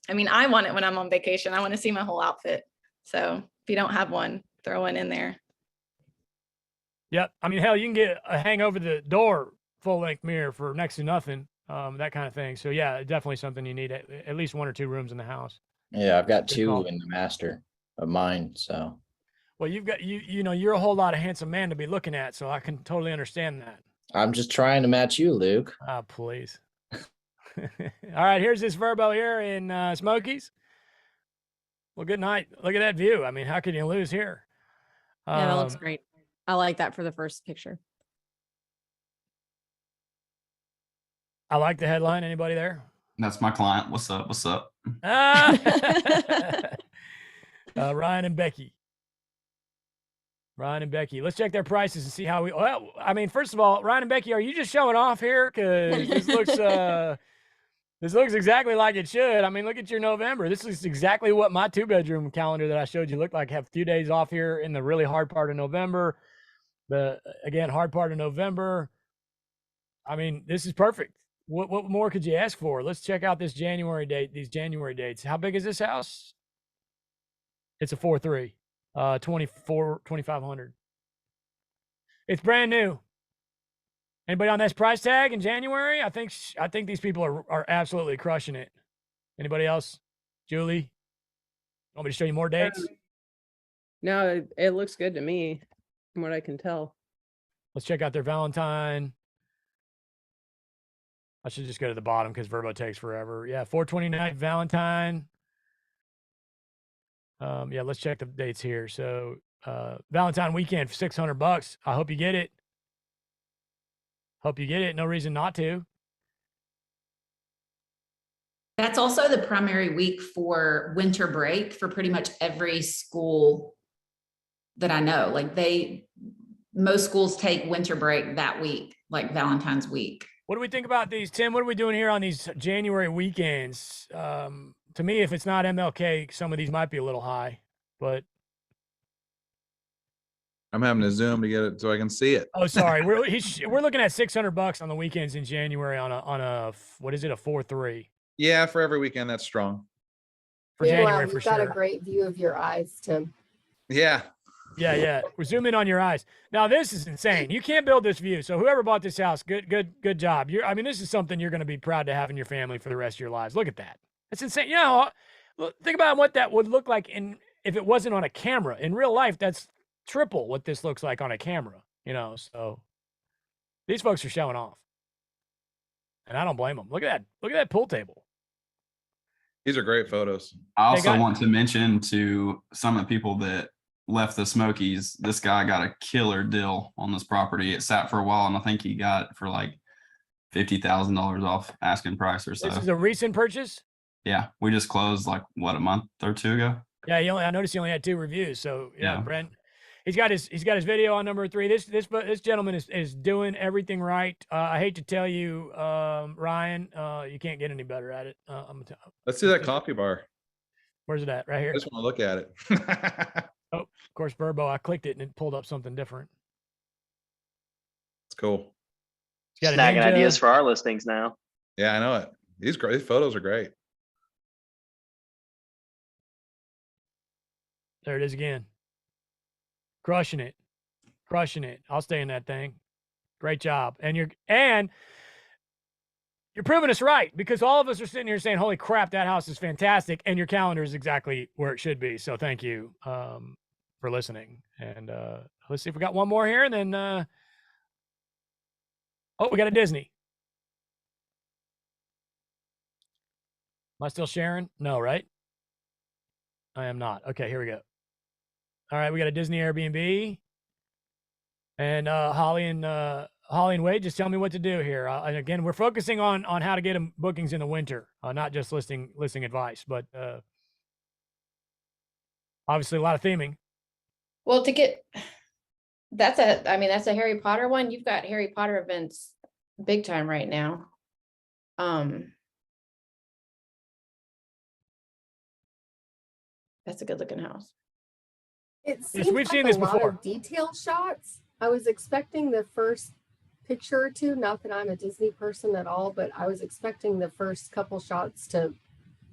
I want it when I'm on vacation. I want to see my whole outfit. So if you don't have one, throw one in there. Yep. Hell, you can get a hang over the door full length mirror for next to nothing, that kind of thing. So yeah, definitely something you need at least 1 or 2 rooms in the house. Yeah, I've got Good 2 call. in the master of mine. So. Well, you've got, you're a whole lot of handsome man to be looking at. So I can totally understand that. I'm just trying to match you, Luke. Ah, please. All right. Here's this Verbo here in Smokies. Well, good night. Look at that view. How can you lose here? Yeah, that looks great. I like that for the first picture. I like the headline. Anybody there? That's my client. What's up? What's up? Ryan and Becky. Let's check their prices and see how we. Well, first of all, Ryan and Becky, are you just showing off here? Because this looks exactly like it should. Look at your November. This is exactly what my 2-bedroom calendar that I showed you looked like. Have a few days off here in the really hard part of November. Hard part of November. This is perfect. What more could you ask for? Let's check out this January date. These January dates. How big is this house? It's a 4.3. 2,500. It's brand new. Anybody on this price tag in January? I think these people are absolutely crushing it. Anybody else? Julie, want me to show you more dates? No, it looks good to me from what I can tell. Let's check out their Valentine. I should just go to the bottom because Verbo takes forever. Yeah, 4/29 Valentine. Yeah, let's check the dates here. So Valentine weekend for $600. I hope you get it. No reason not to. That's also the primary week for winter break for pretty much every school that I know. Most schools take winter break that week, like Valentine's week. What do we think about these, Tim? What are we doing here on these January weekends? to me, if it's not MLK, some of these might be a little high, but I'm having to zoom to get it so I can see it. oh, sorry. We're looking at $600 on the weekends in January on a what is it, a 4.3 Yeah, for every weekend, that's strong. for Meanwhile, January for you've got a sure. great view of your eyes, Tim. Yeah. Yeah. We're zooming on your eyes. Now this is insane. You can't build this view. So whoever bought this house, good job. I mean, this is something you're going to be proud to have in your family for the rest of your lives. Look at that. That's insane. You know, think about what that would look like if it wasn't on a camera. In real life, that's triple what this looks like on a camera. You know, so these folks are showing off, and I don't blame them. Look at that pool table. These are great photos. I also want to mention to some of the people that left the Smokies, this guy got a killer deal on this property. It sat for a while, and I think he got it for like $50,000 off asking price or so. This is a recent purchase. Yeah, we just closed like what, a month or two ago. Yeah, I noticed he only had 2 reviews. So yeah. Brent, he's got his video on number 3. This gentleman is doing everything right. I hate to tell you, Ryan, you can't get any better at it. Let's see that coffee bar. Where's it at? Right here. I just want to look at it. Oh, of course, Burbo. I clicked it and it pulled up something different. It's cool. Snagging ideas for our listings now. Yeah, I know it. These photos are great. There it is again. Crushing it. I'll stay in that thing. Great job. And you're proving us right, because all of us are sitting here saying, holy crap, that house is fantastic. And your calendar is exactly where it should be. So thank you for listening. And let's see if we got one more here. And then, oh, we got a Disney. Am I still sharing? No, right? I am not. Okay, here we go. All right, we got a Disney Airbnb. And Holly and Wade, just tell me what to do here. And again, we're focusing on how to get them bookings in the winter, not just listing advice, but obviously a lot of theming. Well, that's a Harry Potter one. You've got Harry Potter events big time right now. That's a good looking house. It Yes, seems we've like seen a this lot before. of detail shots. I was expecting the first picture or two, not that I'm a Disney person at all, but I was expecting the first couple shots to,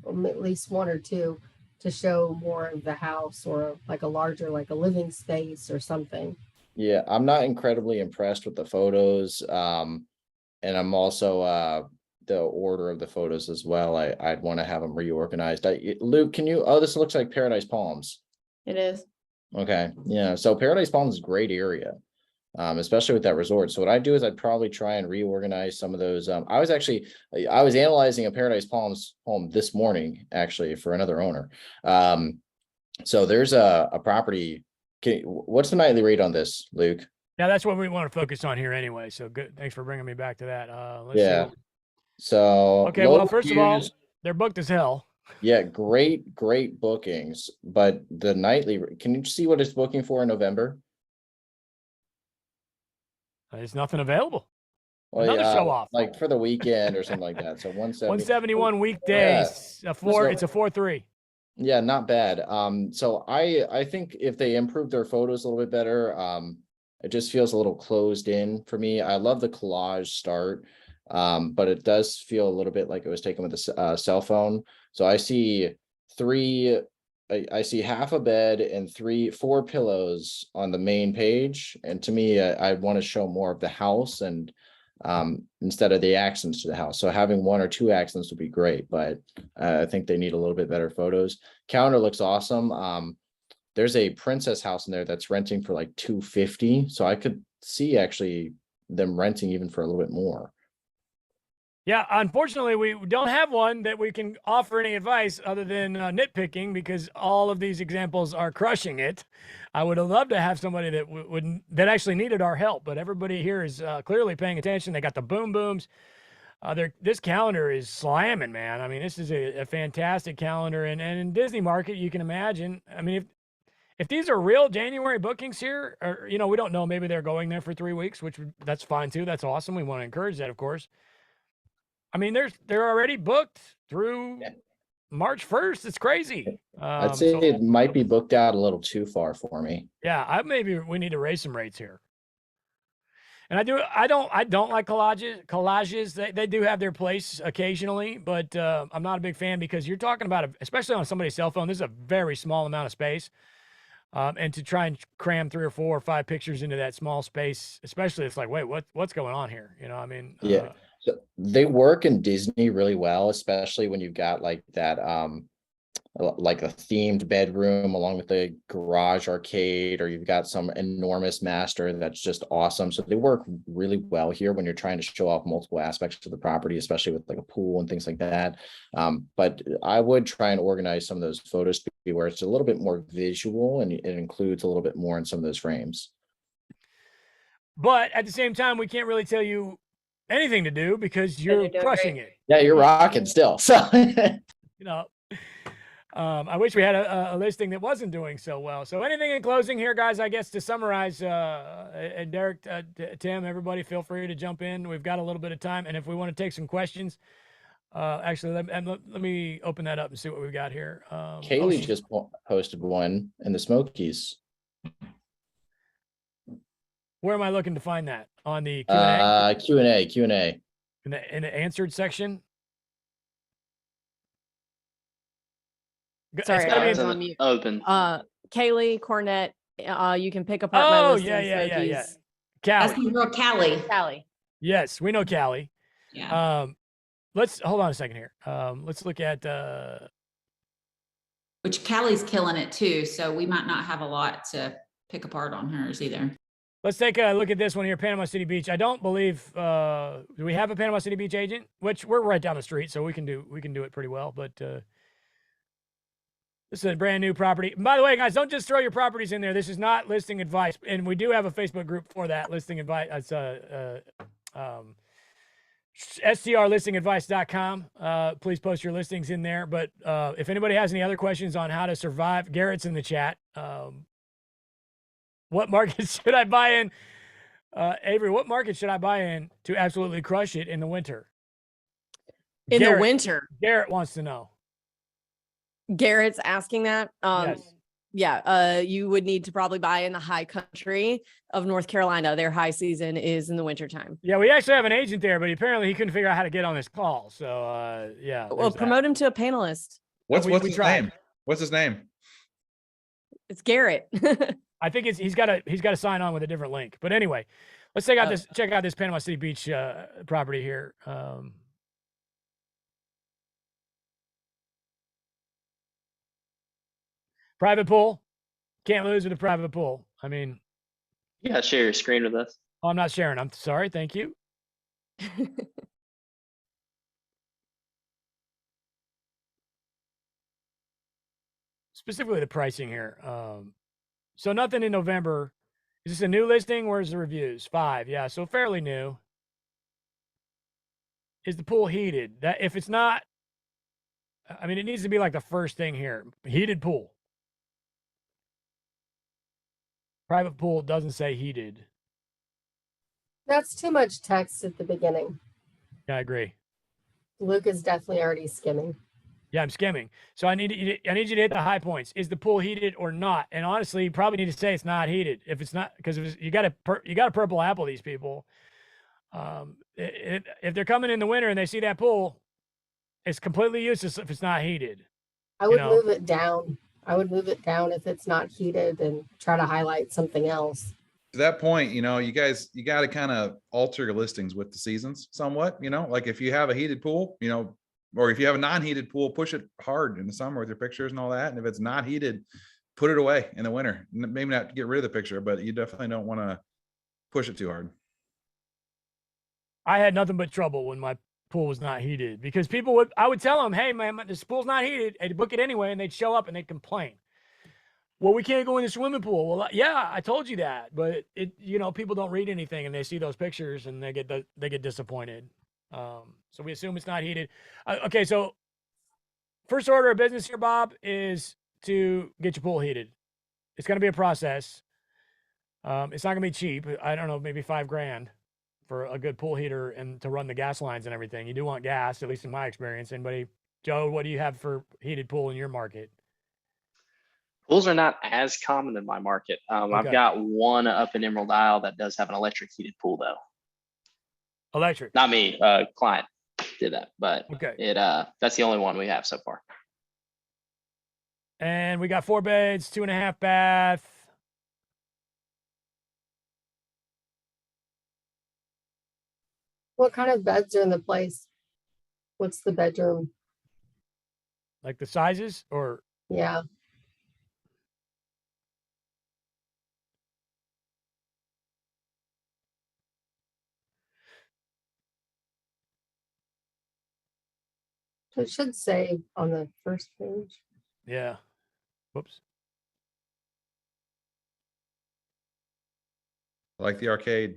at least 1 or 2, to show more of the house or like a larger, like a living space or something. Yeah, I'm not incredibly impressed with the photos. And I'm also the order of the photos as well. I'd want to have them reorganized. Luke, this looks like Paradise Palms. It is. Okay. Yeah. So Paradise Palms is a great area, especially with that resort. So what I'd do is I'd probably try and reorganize some of those. I was analyzing a Paradise Palms home this morning, actually, for another owner. So there's a property. What's the nightly rate on this, Luke? Yeah, that's what we want to focus on here anyway. So good. Thanks for bringing me back to that. Let's Yeah. see. So Okay. Well, first of all, they're booked as hell. Yeah, great bookings. But the nightly, can you see what it's booking for in November? There's nothing available. Well, Another yeah, show off. like for the weekend or something like that. So 171 weekdays. Yeah. It's a 4.3. Yeah, not bad. So I think if they improve their photos a little bit better, it just feels a little closed in for me. I love the collage start, but it does feel a little bit like it was taken with a cell phone. So I see I see half a bed and 4 pillows on the main page. And to me, I want to show more of the house and instead of the accents to the house. So having 1 or 2 accents would be great, but I think they need a little bit better photos. Calendar looks awesome. There's a princess house in there that's renting for like $250. So I could see actually them renting even for a little bit more. Yeah, unfortunately, we don't have one that we can offer any advice other than nitpicking, because all of these examples are crushing it. I would have loved to have somebody that that actually needed our help, but everybody here is clearly paying attention. They got the boom booms. This calendar is slamming, man. I mean, this is a fantastic calendar, and in Disney market, you can imagine. I mean, if these are real January bookings here, or we don't know, maybe they're going there for 3 weeks, that's fine too. That's awesome. We want to encourage that, of course. I mean, they're already booked through March 1st. It's crazy. I'd say So, it might be booked out a little too far for me. yeah, maybe we need to raise some rates here. And I don't like collages. They do have their place occasionally, but I'm not a big fan because you're talking about, especially on somebody's cell phone, this is a very small amount of space. And to try and cram 3 or 4 or 5 pictures into that small space, especially, it's like, wait, what's going on here? You know, I mean, Yeah. So they work in Disney really well, especially when you've got like that, like a themed bedroom along with the garage arcade, or you've got some enormous master that's just awesome. So they work really well here when you're trying to show off multiple aspects of the property, especially with like a pool and things like that. But I would try and organize some of those photos to be where it's a little bit more visual and it includes a little bit more in some of those frames. but at the same time, we can't really tell you anything to do because you're crushing it. Yeah, you're rocking still. So You know, I wish we had a listing that wasn't doing so well. So anything in closing here, guys, I guess to summarize, and Derek, Tim, everybody feel free to jump in. We've got a little bit of time. And if we want to take some questions, actually, let me open that up and see what we've got here. Kaylee just posted one in the Smokies. Where am I looking to find that? On the Q&A? Q&A. In the answered section? Sorry, It's gotta be I was in- on mute. Open. Kaylee Cornett, you can pick apart my Oh, listing. yeah. That's Callie. the girl Callie. Callie. Yes, we know Callie. Yeah. Let's hold on a second here. Let's look at Which Callie's killing it too. So we might not have a lot to pick apart on hers either. let's take a look at this one here, Panama City Beach. I don't believe do we have a Panama City Beach agent, which we're right down the street, so we can do it pretty well. But this is a brand new property. And by the way, guys, don't just throw your properties in there. This is not listing advice, and we do have a Facebook group for that, listing advice. It's strlistingadvice.com. Please post your listings in there. But if anybody has any other questions on how to survive, Garrett's in the chat. What market should I buy in? Avery, what market should I buy in to absolutely crush it in the winter? In the winter. Garrett wants to know. Garrett's asking that. Yes. Yeah, you would need to probably buy in the high country of North Carolina. Their high season is in the wintertime. Yeah, we actually have an agent there, but apparently he couldn't figure out how to get on this call. So yeah. Well, promote him to a panelist. What's we his tried. name? What's his name? It's Garrett. I think he's got to sign on with a different link. But anyway, let's check out this Panama City Beach property here. Private pool. Can't lose with a private pool. I mean, You gotta share your screen with us. I'm not sharing. I'm sorry. Thank you. Specifically the pricing here. So nothing in November. Is this a new listing? Where's the reviews? 5. Yeah, so fairly new. Is the pool heated? That if it's not, I mean, it needs to be like the first thing here. Heated pool. Private pool doesn't say heated. That's too much text at the beginning. Yeah, I agree. Luke is definitely already skimming. Yeah, I'm skimming. So I need you to hit the high points. Is the pool heated or not? And honestly, you probably need to say it's not heated. If it's not, because you got to purple apple these people. If they're coming in the winter and they see that pool, it's completely useless if it's not heated. I would move it down. I would move it down if it's not heated and try to highlight something else. To that point, you guys, you got to kind of alter your listings with the seasons somewhat, like if you have a heated pool, or if you have a non-heated pool, push it hard in the summer with your pictures and all that. And if it's not heated, put it away in the winter. Maybe not get rid of the picture, but you definitely don't want to push it too hard. I had nothing but trouble when my pool was not heated because I would tell them, hey man, this pool's not heated. They'd book it anyway. And they'd show up and they'd complain. Well, we can't go in the swimming pool. Well, yeah, I told you that, but people don't read anything and they see those pictures and they get disappointed. So we assume it's not heated. Okay. So first order of business here, Bob, is to get your pool heated. It's going to be a process. It's not gonna be cheap. I don't know, maybe $5,000 for a good pool heater and to run the gas lines and everything. You do want gas, at least in my experience. Anybody Joe, what do you have for heated pool in your market? Pools are not as common in my market. Okay. I've got one up in Emerald Isle that does have an electric heated pool though. Electric. Not me, client did that, but Okay. that's the only one we have so far. And we got 4 beds, 2.5 bath. What kind of beds are in the place? What's the bedroom? Like the sizes or Yeah. It should say on the first page. yeah. Whoops. I like the arcade.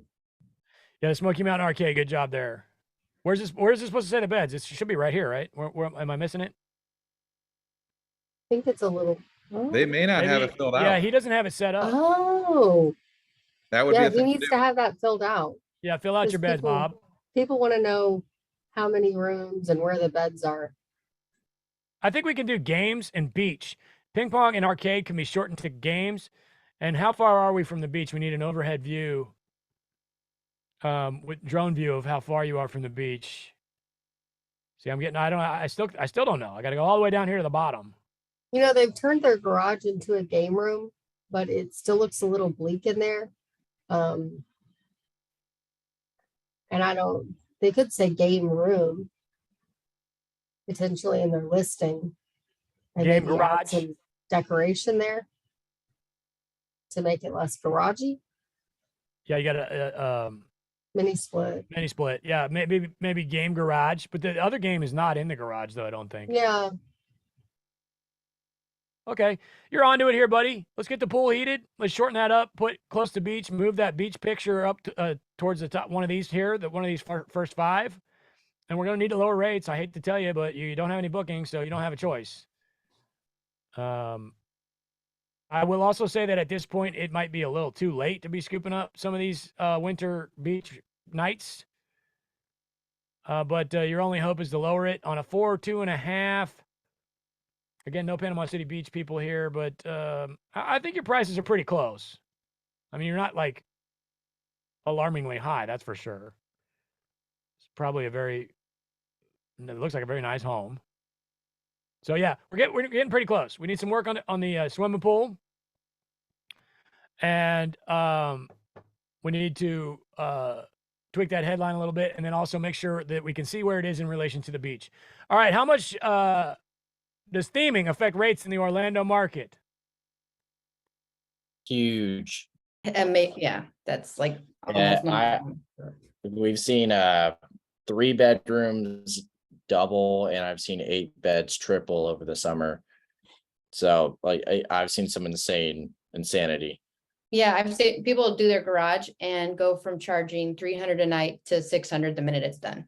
Yeah, the Smoky Mountain Arcade. Good job there. Where's this supposed to say the beds? It should be right here, right? Where am I missing it? I think it's a little. They may not have Maybe- it filled out. Yeah, he doesn't have it set up. Oh, That would yeah, be a he thing to needs do. to have that filled out. Yeah, fill out your Because beds, Bob. People want to know how many rooms and where the beds are. I think we can do games and beach. Ping pong and arcade can be shortened to games. And how far are we from the beach? We need an overhead view, with drone view of how far you are from the beach. See, I still don't know. I got to go all the way down here to the bottom. You know, they've turned their garage into a game room, but it still looks a little bleak in there. And they could say game room potentially in their listing. And Game maybe add garage. some decoration there to make it less garagey. Yeah, you got a Mini split. mini split. Yeah, maybe game garage, but the other game is not in the garage though. I don't think. Yeah. Okay, you're onto it here, buddy. Let's get the pool heated. Let's shorten that up. Put close to beach. Move that beach picture up to, towards the top. One of these here. One of these first 5, and we're gonna need to lower rates. I hate to tell you, but you don't have any bookings, so you don't have a choice. I will also say that at this point, it might be a little too late to be scooping up some of these winter beach nights. But your only hope is to lower it on a 4, 2.5. Again, no Panama City Beach people here, but I think your prices are pretty close. I mean, you're not like alarmingly high, that's for sure. It's probably it looks like a very nice home. So yeah, we're getting pretty close. We need some work on the swimming pool, and we need to tweak that headline a little bit, and then also make sure that we can see where it is in relation to the beach. All right, how much does theming affect rates in the Orlando market? Huge. Yeah, that's like Yeah, almost number one. We've seen 3 bedrooms double, and I've seen 8 beds triple over the summer. So like I've seen some insanity. Yeah, I've seen people do their garage and go from charging 300 a night to 600 the minute it's done.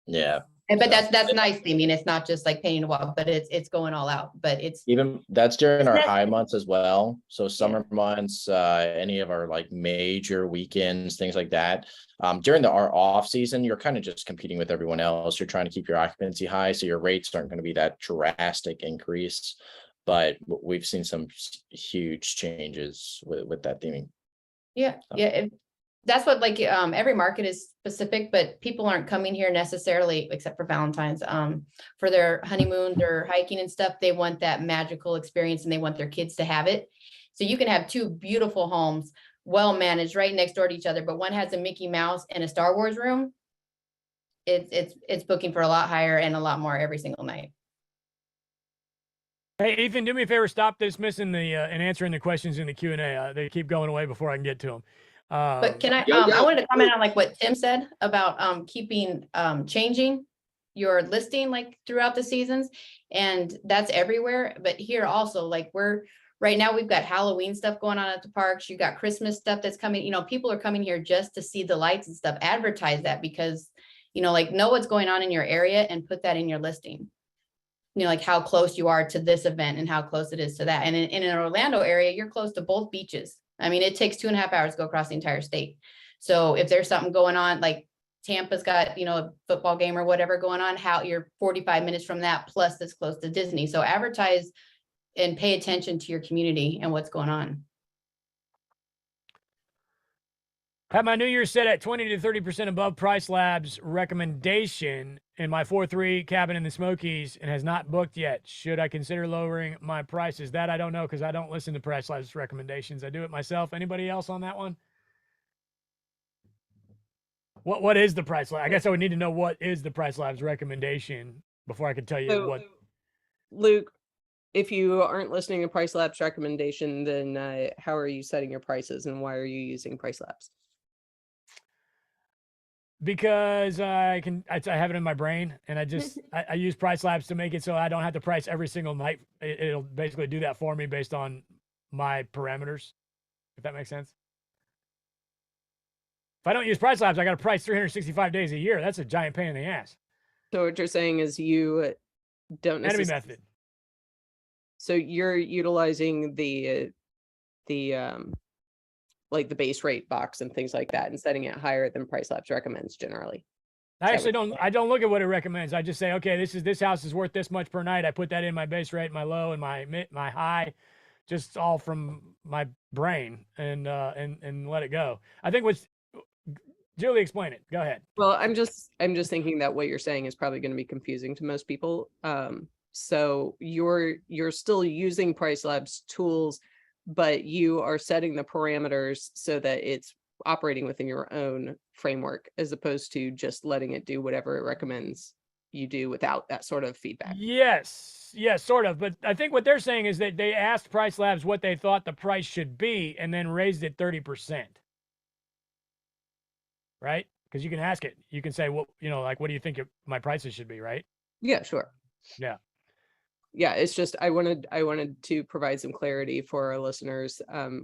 Yeah. But that's nice. I mean, it's not just like painting a wall, but it's going all out. But it's Even that's during our Isn't that- high months as well. So summer months, any of our like major weekends, things like that. During our off season, you're kind of just competing with everyone else. You're trying to keep your occupancy high, so your rates aren't going to be that drastic increase. But we've seen some huge changes with that theming. Yeah, that's what like every market is specific, but people aren't coming here necessarily, except for Valentine's, for their honeymoons or hiking and stuff. They want that magical experience and they want their kids to have it. So you can have 2 beautiful homes, well managed, right next door to each other, but one has a Mickey Mouse and a Star Wars room. It's booking for a lot higher and a lot more every single night. Hey, Ethan, do me a favor. Stop dismissing and answering the questions in the Q&A. They keep going away before I can get to them. But can I wanted to comment on like what Tim said about changing your listing like throughout the seasons, and that's everywhere. But here also, like right now we've got Halloween stuff going on at the parks. You got Christmas stuff that's coming. You know, people are coming here just to see the lights and stuff. Advertise that because, you know, like know what's going on in your area and put that in your listing. You know, like how close you are to this event and how close it is to that. And in an Orlando area, you're close to both beaches. I mean, it takes 2.5 hours to go across the entire state. So if there's something going on, like Tampa's got, a football game or whatever going on, how you're 45 minutes from that, plus this close to Disney. So advertise and pay attention to your community and what's going on. Have my New Year's set at 20 to 30% above Price Labs recommendation in my 4-3 cabin in the Smokies and has not booked yet. Should I consider lowering my prices? That I don't know, because I don't listen to Price Labs recommendations. I do it myself. Anybody else on that one? What is the Price Lab? I guess I would need to know what is the Price Labs recommendation before I could tell you So, what. Luke, if you aren't listening to Price Labs recommendation, then how are you setting your prices and why are you using Price Labs? Because I have it in my brain, and I use Price Labs to make it so I don't have to price every single night. It'll basically do that for me based on my parameters, if that makes sense. If I don't use Price Labs, I got to price 365 days a year. That's a giant pain in the ass. So what you're saying is you don't Enemy necessarily. method. So you're utilizing the like the base rate box and things like that and setting it higher than Price Labs recommends generally. I actually don't look at what it recommends. I just say, okay, this house is worth this much per night. I put that in my base rate, my low, and my high, just all from my brain, and let it go. I think Julie, explain it. Go ahead. Well, I'm just thinking that what you're saying is probably going to be confusing to most people. So you're still using Price Labs tools, but you are setting the parameters so that it's operating within your own framework, as opposed to just letting it do whatever it recommends you do without that sort of feedback. Yes, sort of. But I think what they're saying is that they asked Price Labs what they thought the price should be and then raised it 30%. Right? Because you can ask it. You can say, well, like, what do you think my prices should be, right? Yeah, sure. Yeah. Yeah, it's just I wanted to provide some clarity for our listeners.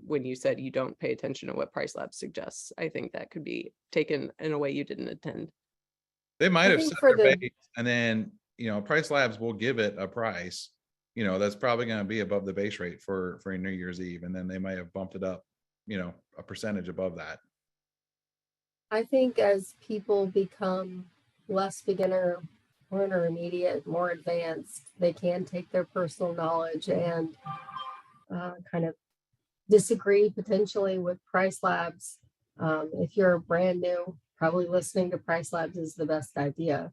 When you said you don't pay attention to what Price Labs suggests, I think that could be taken in a way you didn't intend. They might have think set for their the- base, and then, Price Labs will give it a price, that's probably going to be above the base rate for New Year's Eve. And then they might have bumped it up, a percentage above that. I think as people become less beginner or intermediate, more advanced, they can take their personal knowledge and kind of disagree potentially with Price Labs. If you're brand new, probably listening to Price Labs is the best idea,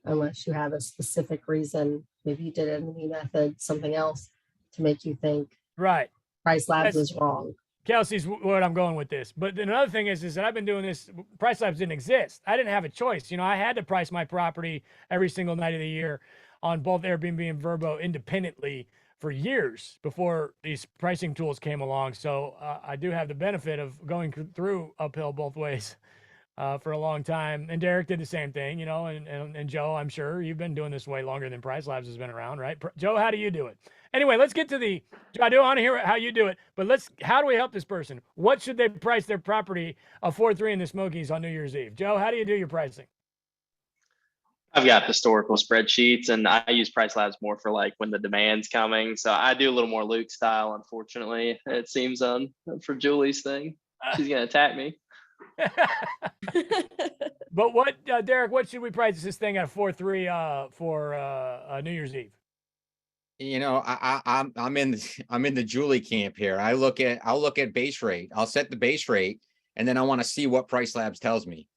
unless you have a specific reason. Maybe you did an enemy method, something else to make you think Right. Price Labs is wrong. Kelsey's what I'm going with this. But then another thing is that I've been doing this. Price Labs didn't exist. I didn't have a choice. I had to price my property every single night of the year on both Airbnb and Verbo independently for years before these pricing tools came along. So I do have the benefit of going through uphill both ways for a long time. And Derek did the same thing, and Joe, I'm sure you've been doing this way longer than Price Labs has been around, right? Joe, how do you do it? Anyway, let's get to I do want to hear how you do it, but how do we help this person? What should they price their property of 4-3 in the Smokies on New Year's Eve? Joe, how do you do your pricing? I've got historical spreadsheets, and I use Price Labs more for like when the demand's coming. So I do a little more Luke style, unfortunately, it seems for Julie's thing. She's going to attack me. But what, Derek, what should we price this thing at 4-3 for New Year's Eve? I'm in the Julie camp here. I'll look at base rate. I'll set the base rate, and then I want to see what Price Labs tells me.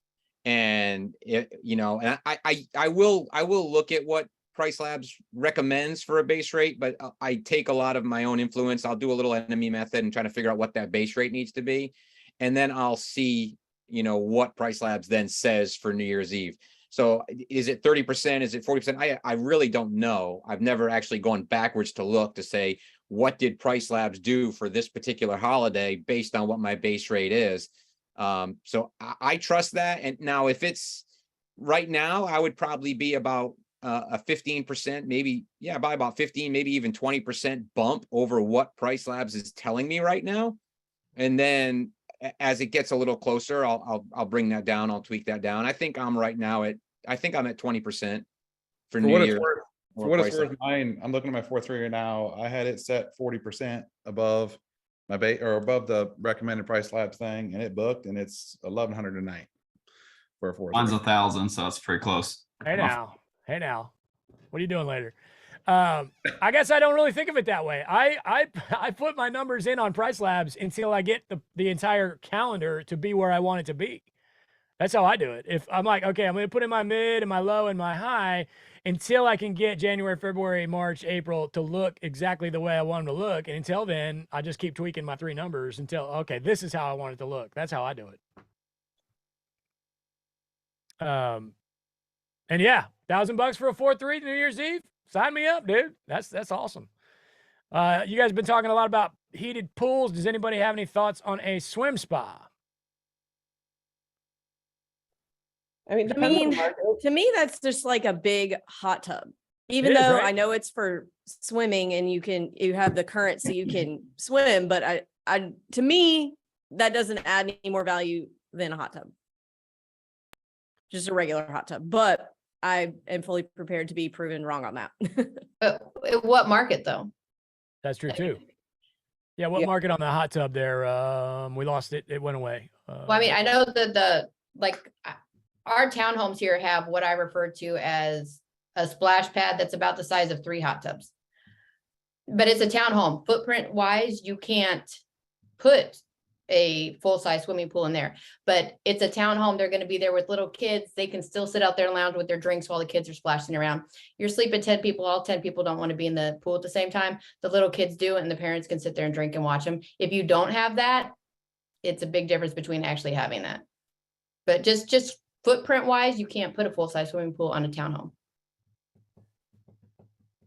And and I will look at what Price Labs recommends for a base rate, but I take a lot of my own influence. I'll do a little enemy method and try to figure out what that base rate needs to be. And then I'll see, what Price Labs then says for New Year's Eve. So is it 30%? Is it 40%? I really don't know. I've never actually gone backwards to look to say, what did Price Labs do for this particular holiday based on what my base rate is? So I trust that. And now if it's right now, I would probably be about a 15%, maybe, by about 15, maybe even 20% bump over what Price Labs is telling me right now. And then as it gets a little closer, I'll bring that down. I'll tweak that down. I think I'm right now at 20% for New Year. For what it's worth, mine, I'm looking at my 4-3 right now. I had it set 40% above my base or above the recommended Price Labs thing, and it booked, and it's $1,100 a night for a 4-3. Mine's 1,000, so it's pretty close. Hey now, what are you doing later? I guess I don't really think of it that way. I put my numbers in on Price Labs until I get the entire calendar to be where I want it to be. That's how I do it. If I'm like, okay, I'm going to put in my mid and my low and my high until I can get January, February, March, April to look exactly the way I want them to look. And until then, I just keep tweaking my 3 numbers until, okay, this is how I want it to look. That's how I do it. And yeah, $1,000 for a 4-3 New Year's Eve. Sign me up, dude. That's awesome. You guys have been talking a lot about heated pools. Does anybody have any thoughts on a swim spa? I mean, depends on the market. To me, that's just like a big hot tub. Even It is, though right? I know it's for swimming and you have the current so you can swim, but to me, that doesn't add any more value than a hot tub. Just a regular hot tub. But I am fully prepared to be proven wrong on that. But what market though? That's true too. Yeah, what market on the hot tub there? We lost it. It went away. Well, I mean, I know that our townhomes here have what I refer to as a splash pad that's about the size of 3 hot tubs. But it's a townhome. Footprint wise, you can't put a full-size swimming pool in there, but it's a townhome. They're going to be there with little kids. They can still sit out there and lounge with their drinks while the kids are splashing around. You're sleeping 10 people, all 10 people don't want to be in the pool at the same time. The little kids do, and the parents can sit there and drink and watch them. If you don't have that, it's a big difference between actually having that. But just footprint wise, you can't put a full-size swimming pool on a townhome.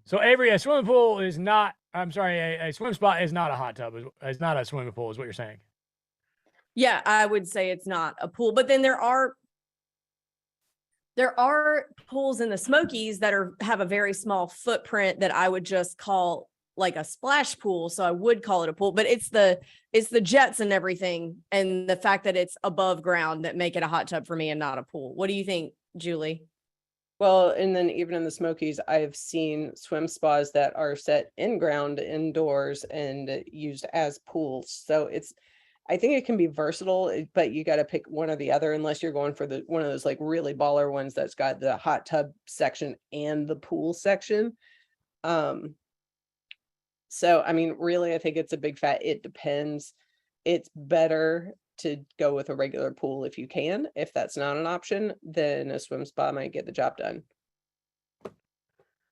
So Avery, a swimming pool is not, I'm sorry, a swim spa is not a hot tub. It's not a swimming pool is what you're saying. Yeah, I would say it's not a pool, but then there are pools in the Smokies that have a very small footprint that I would just call like a splash pool. So I would call it a pool, but it's the jets and everything, and the fact that it's above ground that make it a hot tub for me and not a pool. What do you think, Julie? Well, and then even in the Smokies, I've seen swim spas that are set in ground indoors and used as pools. So I think it can be versatile, but you got to pick one or the other unless you're going for one of those like really baller ones that's got the hot tub section and the pool section. So, I mean, really, I think it's a big fat, it depends. It's better to go with a regular pool if you can. If that's not an option, then a swim spa might get the job done.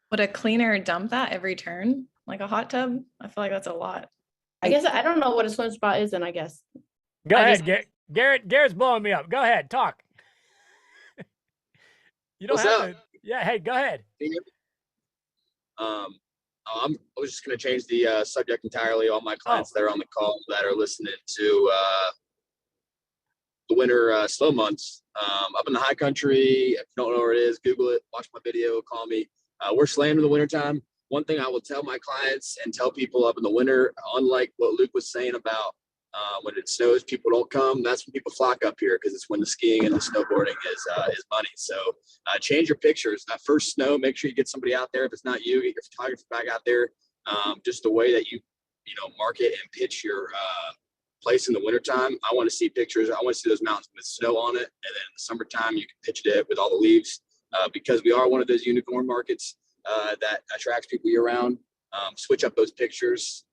Would a cleaner dump that every turn like a hot tub? I feel like that's a lot. I guess I don't know what a swim spa is, and I guess. Go ahead, Garrett's blowing me up. Go ahead, talk. You don't have to. Yeah, hey, go ahead. I was just going to change the subject entirely. All my clients that are on the call that are listening to the winter slow months up in the high country. If you don't know where it is, Google it, watch my video, call me. We're slammed in the wintertime. One thing I will tell my clients and tell people up in the winter, unlike what Luke was saying about when it snows, people don't come. That's when people flock up here because it's when the skiing and the snowboarding is money. So change your pictures. That first snow, make sure you get somebody out there. If it's not you, get your photographer back out there. Just the way that you market and pitch your place in the wintertime. I want to see pictures. I want to see those mountains with snow on it. And then in the summertime, you can pitch it with all the leaves because we are one of those unicorn markets that attracts people year round. Switch up those pictures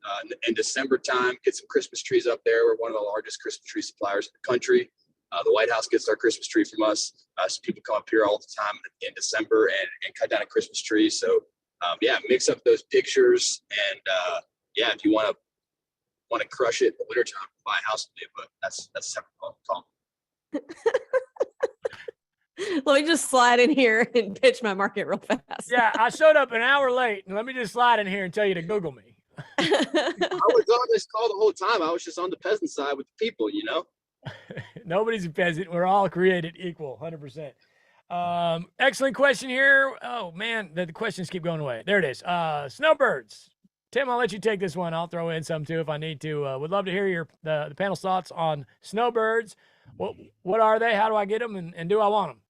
in December time, get some Christmas trees up there. We're one of the largest Christmas tree suppliers in the country. The White House gets our Christmas tree from us. So people come up here all the time in December and cut down a Christmas tree. So mix up those pictures. And if you want to crush it in the wintertime, buy a house with me, but that's a separate call. Let me just slide in here and pitch my market real fast. Yeah, I showed up an hour late, and let me just slide in here and tell you to Google me. I was on this call the whole time. I was just on the peasant side with the people, Nobody's a peasant. We're all created equal, 100%. Excellent question here. Oh, man, the questions keep going away. There it is. Snowbirds. Tim, I'll let you take this one. I'll throw in some, too, if I need to. Would love to hear the panel's thoughts on snowbirds. What are they? How do I get them? And do I want them?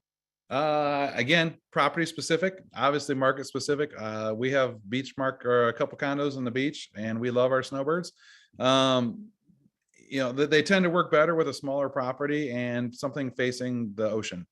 Again, property specific, obviously market specific. We have beach or a couple condos on the beach, and we love our snowbirds. They tend to work better with a smaller property and something facing the ocean.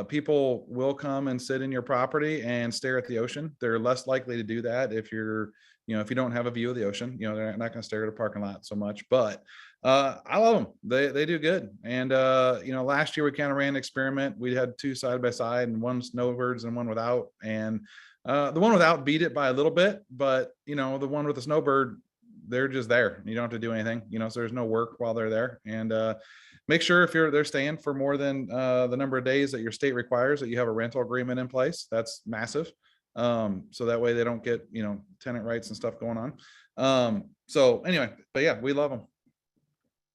People will come and sit in your property and stare at the ocean. They're less likely to do that if you're, if you don't have a view of the ocean. They're not going to stare at a parking lot so much. But I love them. They do good. And last year we kind of ran an experiment. We had 2 side by side, and one snowbirds and one without. And the one without beat it by a little bit, but the one with the snowbird, they're just there. You don't have to do anything. So there's no work while they're there. And make sure if they're staying for more than the number of days that your state requires, that you have a rental agreement in place. That's massive. So that way they don't get, tenant rights and stuff going on. So anyway, but yeah, we love them.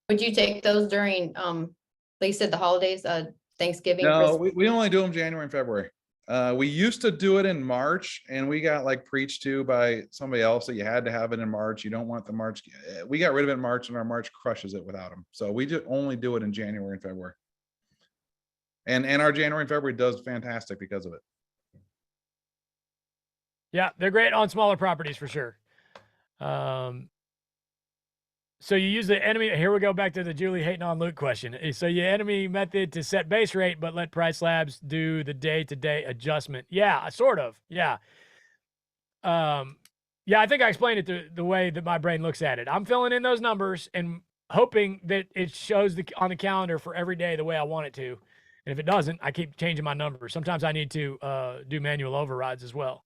Would you take those during, like you said, the holidays, Thanksgiving? No, Christmas? we only do them January and February. We used to do it in March, and we got preached to by somebody else that you had to have it in March. You don't want the March. We got rid of it in March, and our March crushes it without them. So we just only do it in January and February. And our January and February does fantastic because of it. Yeah, they're great on smaller properties for sure. So you use the enemy. Here we go back to the Julie hating on Luke question. So you enemy method to set base rate, but let Price Labs do the day-to-day adjustment. Yeah, sort of. Yeah. Yeah, I think I explained it the way that my brain looks at it. I'm filling in those numbers and hoping that it shows on the calendar for every day the way I want it to. And if it doesn't, I keep changing my numbers. Sometimes I need to do manual overrides as well.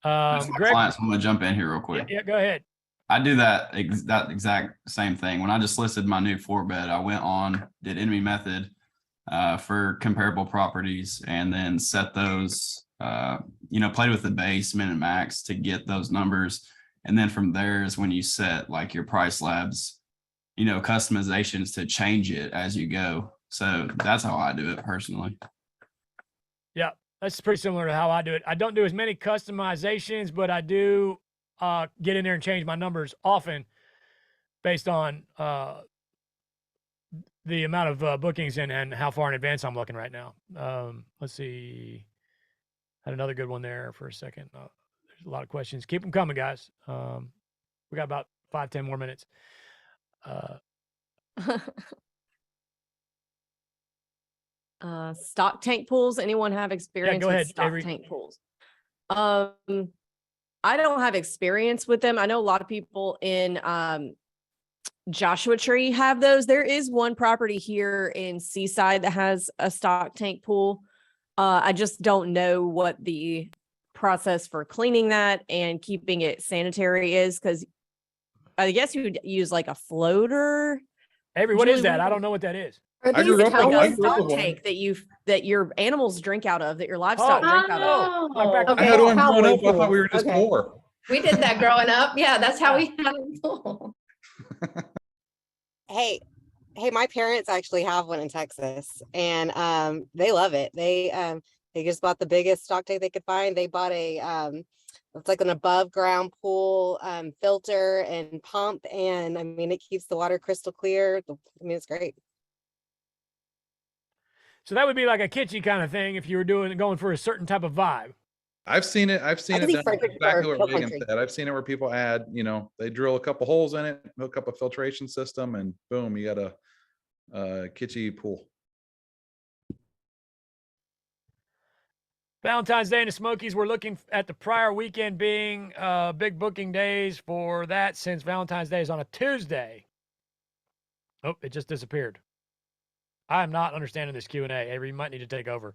Greg, clients, I'm going to jump in here real quick. Yeah, go ahead. I do that exact same thing. When I just listed my new 4-bed, I went on, did enemy method for comparable properties, and then set those, played with the base, min and max to get those numbers. And then from there is when you set your Price Labs, customizations to change it as you go. So that's how I do it personally. Yeah, that's pretty similar to how I do it. I don't do as many customizations, but I do get in there and change my numbers often based on the amount of bookings and how far in advance I'm looking right now. Let's see. Had another good one there for a second. There's a lot of questions. Keep them coming, guys. We got about 5-10 more minutes. Stock tank pools. Anyone have experience go with ahead, stock Avery. tank pools? I don't have experience with them. I know a lot of people in Joshua Tree have those. There is one property here in Seaside that has a stock tank pool. I just don't know what the process for cleaning that and keeping it sanitary is, because I guess you would use a floater. Avery, what is that? I don't know what that is. I grew up like a stock tank that your animals drink out of, that your livestock drink out of. I had one growing up. I thought we were just poor. We did that growing up. Yeah, that's how we had a pool. Hey, my parents actually have one in Texas, and they love it. They just bought the biggest stock tank they could find. They bought it's like an above ground pool, filter and pump, and I mean it keeps the water crystal clear. It's great. So that would be like a kitschy kind of thing if you were going for a certain type of vibe. I've seen it done exactly what Megan said. I've seen it where people add, they drill a couple holes in it, hook up a filtration system, and boom, you got a kitschy pool. Valentine's Day in the Smokies, we're looking at the prior weekend being big booking days for that, since Valentine's Day is on a Tuesday. Oh, it just disappeared. I am not understanding this Q&A. Avery, you might need to take over.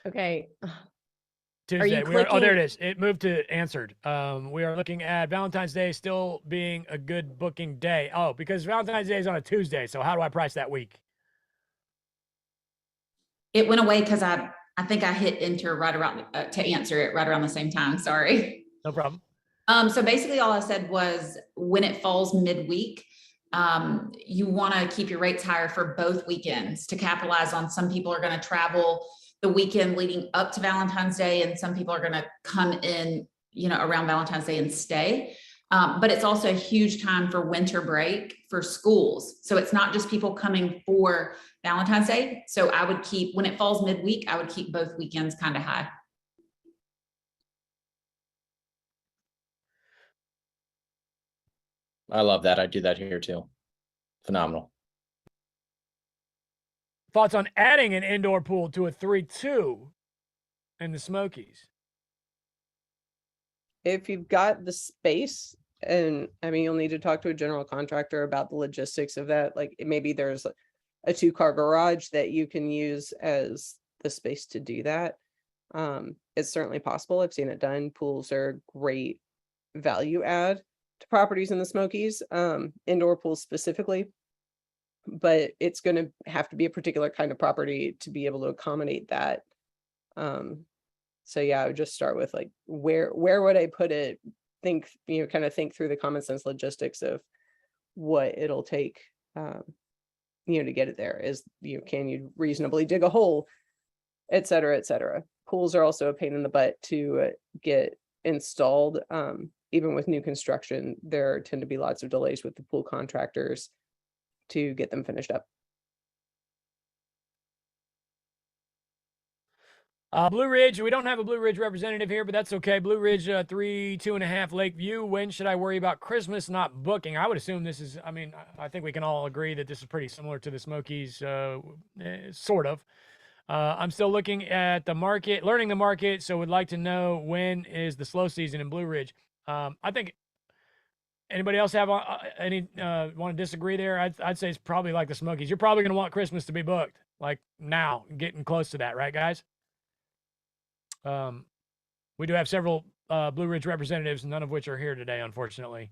Okay. Tuesday. Oh, there it is. It moved to answered. We are looking at Valentine's Day still being a good booking day. Oh, because Valentine's Day is on a Tuesday. So how do I price that week? It went away because I think I hit enter right around to answer it right around the same time. Sorry. No problem. So basically all I said was when it falls midweek, you want to keep your rates higher for both weekends to capitalize on. Some people are going to travel the weekend leading up to Valentine's Day, and some people are going to come in, around Valentine's Day and stay. But it's also a huge time for winter break for schools. So it's not just people coming for Valentine's Day. So I would keep, when it falls midweek, I would keep both weekends kind of high. I love that. I do that here too. Phenomenal. thoughts on adding an indoor pool to a 3-2 in the Smokies? If you've got the space, and I mean, you'll need to talk to a general contractor about the logistics of that. Like maybe there's a 2-car garage that you can use as the space to do that. It's certainly possible. I've seen it done. Pools are great value add to properties in the Smokies, indoor pools specifically. But it's going to have to be a particular kind of property to be able to accommodate that. So yeah, I would just start with like, where would I put it? Think, kind of think through the common sense logistics of what it'll take, to get it there. Is, can you reasonably dig a hole, et cetera, et cetera. Pools are also a pain in the butt to get installed. Even with new construction, there tend to be lots of delays with the pool contractors to get them finished up. Blue Ridge, we don't have a Blue Ridge representative here, but that's okay. Blue Ridge, 2.5 Lakeview. When should I worry about Christmas not booking? I would assume this is, I think we can all agree that this is pretty similar to the Smokies, sort of. I'm still looking at the market, learning the market, so would like to know when is the slow season in Blue Ridge. I think, anybody else have any want to disagree there? I'd say it's probably like the Smokies. You're probably going to want Christmas to be booked, like now, getting close to that, right, guys? We do have several Blue Ridge representatives, none of which are here today, unfortunately.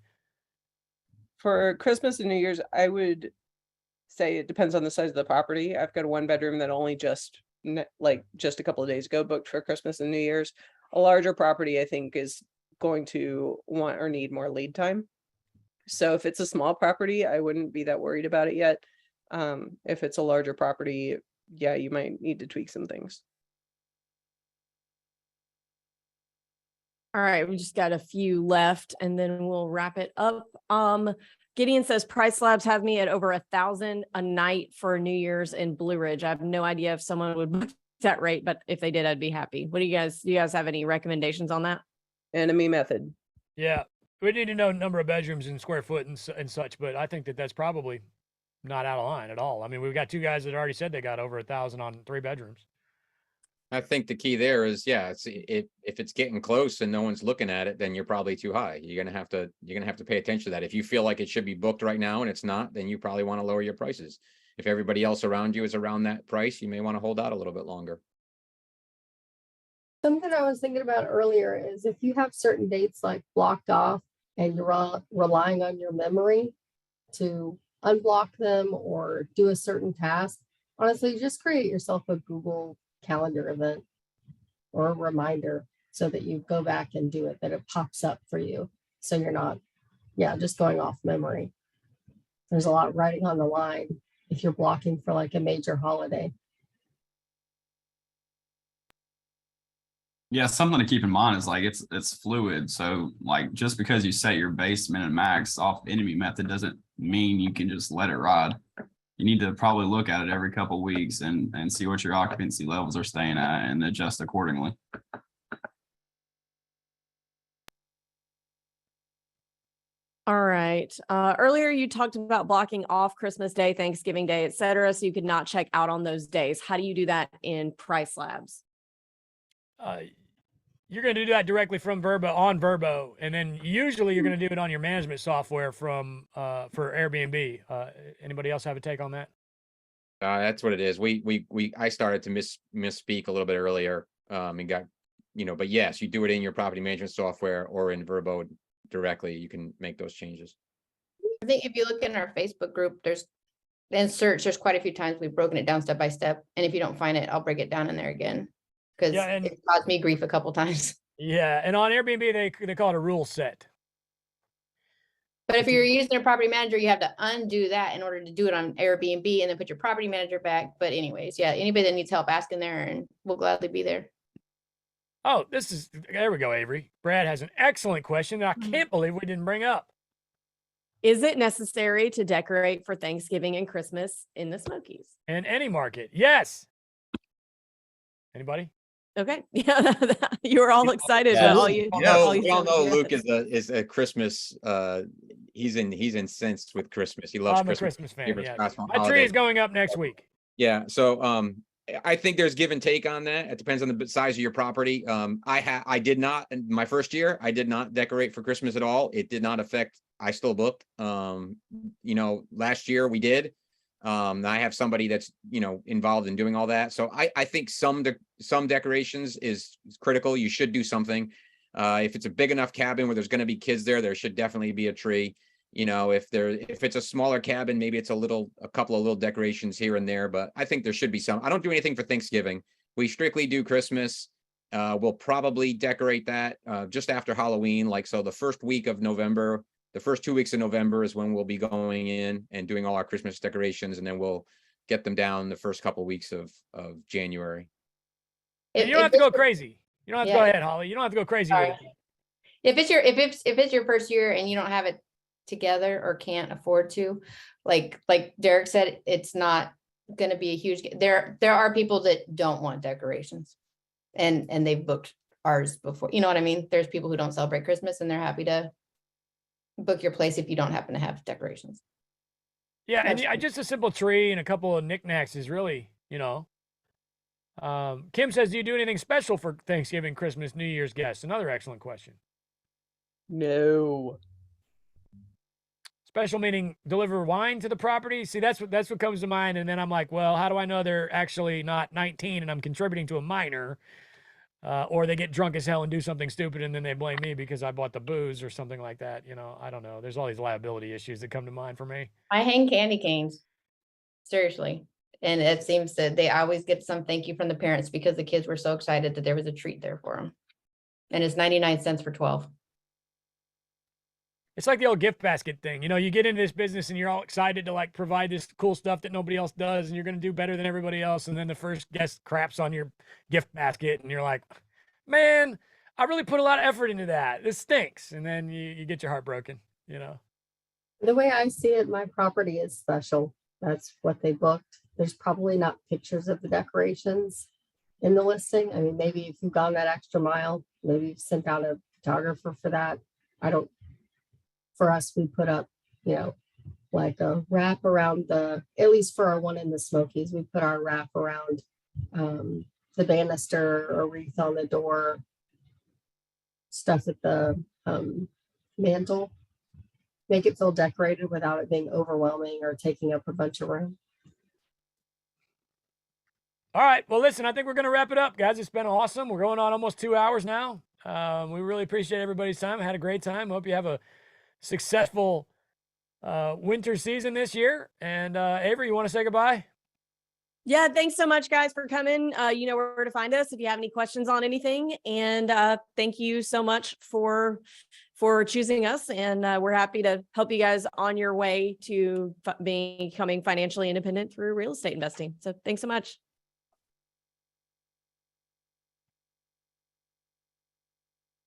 For Christmas and New Year's, I would say it depends on the size of the property. I've got a 1-bedroom that only just a couple of days ago booked for Christmas and New Year's. A larger property, I think, is going to want or need more lead time. So if it's a small property, I wouldn't be that worried about it yet. If it's a larger property, yeah, you might need to tweak some things. All right, we just got a few left and then we'll wrap it up. Gideon says Price Labs have me at over $1,000 a night for New Year's in Blue Ridge. I have no idea if someone would book that rate, but if they did, I'd be happy. What do you guys have any recommendations on that? Enemy method. Yeah, we need to know number of bedrooms and square foot and such, but I think that's probably not out of line at all. We've got 2 guys that already said they got over 1,000 on 3 bedrooms. I think the key there is, if it's getting close and no one's looking at it, then you're probably too high. You're gonna have to pay attention to that. If you feel like it should be booked right now and it's not, then you probably want to lower your prices. If everybody else around you is around that price, you may want to hold out a little bit longer. Something I was thinking about earlier is if you have certain dates like blocked off and you're relying on your memory to unblock them or do a certain task, honestly, just create yourself a Google Calendar event or a reminder so that you go back and do it, that it pops up for you. So you're not, just going off memory. There's a lot riding on the line if you're blocking for like a major holiday. Yeah, something to keep in mind is like it's fluid. So like just because you set your base min and max off enemy method doesn't mean you can just let it ride. You need to probably look at it every couple of weeks and see what your occupancy levels are staying at and adjust accordingly. All right. Earlier you talked about blocking off Christmas Day, Thanksgiving Day, et cetera, so you could not check out on those days. How do you do that in Price Labs? You're going to do that directly from Verbo, and then usually you're going to do it on your management software for Airbnb. Anybody else have a take on that? That's what it is. I started to misspeak a little bit earlier, and got, but yes, you do it in your property management software or in Verbo directly. You can make those changes. I think if you look in our Facebook group, there's quite a few times we've broken it down step by step. And if you don't find it, I'll break it down in there again. Because it caused me grief a couple times. Yeah, and on Airbnb, they call it a rule set. But if you're using a property manager, you have to undo that in order to do it on Airbnb and then put your property manager back. But anyways, anybody that needs help, ask in there and we'll gladly be there. Oh, there we go, Avery. Brad has an excellent question that I can't believe we didn't bring up. Is it necessary to decorate for Thanksgiving and Christmas in the Smokies? In any market, yes. Anybody? Okay. Yeah, you were all excited. Yeah. But We all know Luke is a Christmas. He's incensed with Christmas. He loves I'm Christmas. a Christmas fan. Yeah. Christmas My tree is going up next week. Yeah, so I think there's give and take on that. It depends on the size of your property. I did not, in my first year, I did not decorate for Christmas at all. It did not affect, I still booked. You know, last year we did. I have somebody that's, you know, involved in doing all that. So I think some decorations is critical. You should do something. If it's a big enough cabin where there's going to be kids there, there should definitely be a tree. You know, if it's a smaller cabin, maybe it's a couple of little decorations here and there, but I think there should be some. I don't do anything for Thanksgiving. We strictly do Christmas. We'll probably decorate that just after Halloween. Like, so the first week of November, the first 2 weeks of November is when we'll be going in and doing all our Christmas decorations, and then we'll get them down the first couple of weeks of January. And you don't have to go crazy. You don't have to go Yeah. ahead, Holly. You don't have to go crazy Sorry. with it. If it's your first year and you don't have it together or can't afford to, like Derek said, it's not going to be a huge, there are people that don't want decorations and they've booked ours before, you know what I mean? There's people who don't celebrate Christmas and they're happy to book your place if you don't happen to have decorations. Yeah, and That's- just a simple tree and a couple of knickknacks is really, you know. Kim says, do you do anything special for Thanksgiving, Christmas, New Year's guests? Another excellent question. No. Special meaning deliver wine to the property. See, that's what comes to mind. And then I'm like, well, how do I know they're actually not 19 and I'm contributing to a minor? Or they get drunk as hell and do something stupid and then they blame me because I bought the booze or something like that. You know, I don't know. There's all these liability issues that come to mind for me. I hang candy canes. Seriously. And it seems that they always get some thank you from the parents because the kids were so excited that there was a treat there for them. And it's 99 cents for 12. It's like the old gift basket thing. You know, you get into this business and you're all excited to like provide this cool stuff that nobody else does and you're going to do better than everybody else. And then the first guest craps on your gift basket and you're like, man, I really put a lot of effort into that. This stinks. And then you get your heart broken, you know. The way I see it, my property is special. That's what they booked. There's probably not pictures of the decorations in the listing. I mean, maybe if you've gone that extra mile, maybe you've sent out a photographer for that. For us, we put up, you know, like a wrap around at least for our one in the Smokies, we put our wrap around the banister or wreath on the door, stuff at the mantle, make it feel decorated without it being overwhelming or taking up a bunch of room. All right. Well, listen, I think we're going to wrap it up, guys. It's been awesome. We're going on almost 2 hours now. We really appreciate everybody's time. I had a great time. Hope you have a successful winter season this year. And Avery, you want to say goodbye? Yeah, thanks so much, guys, for coming. You know where to find us if you have any questions on anything. And thank you so much for choosing us. And we're happy to help you guys on your way to becoming financially independent through real estate investing. So thanks so much.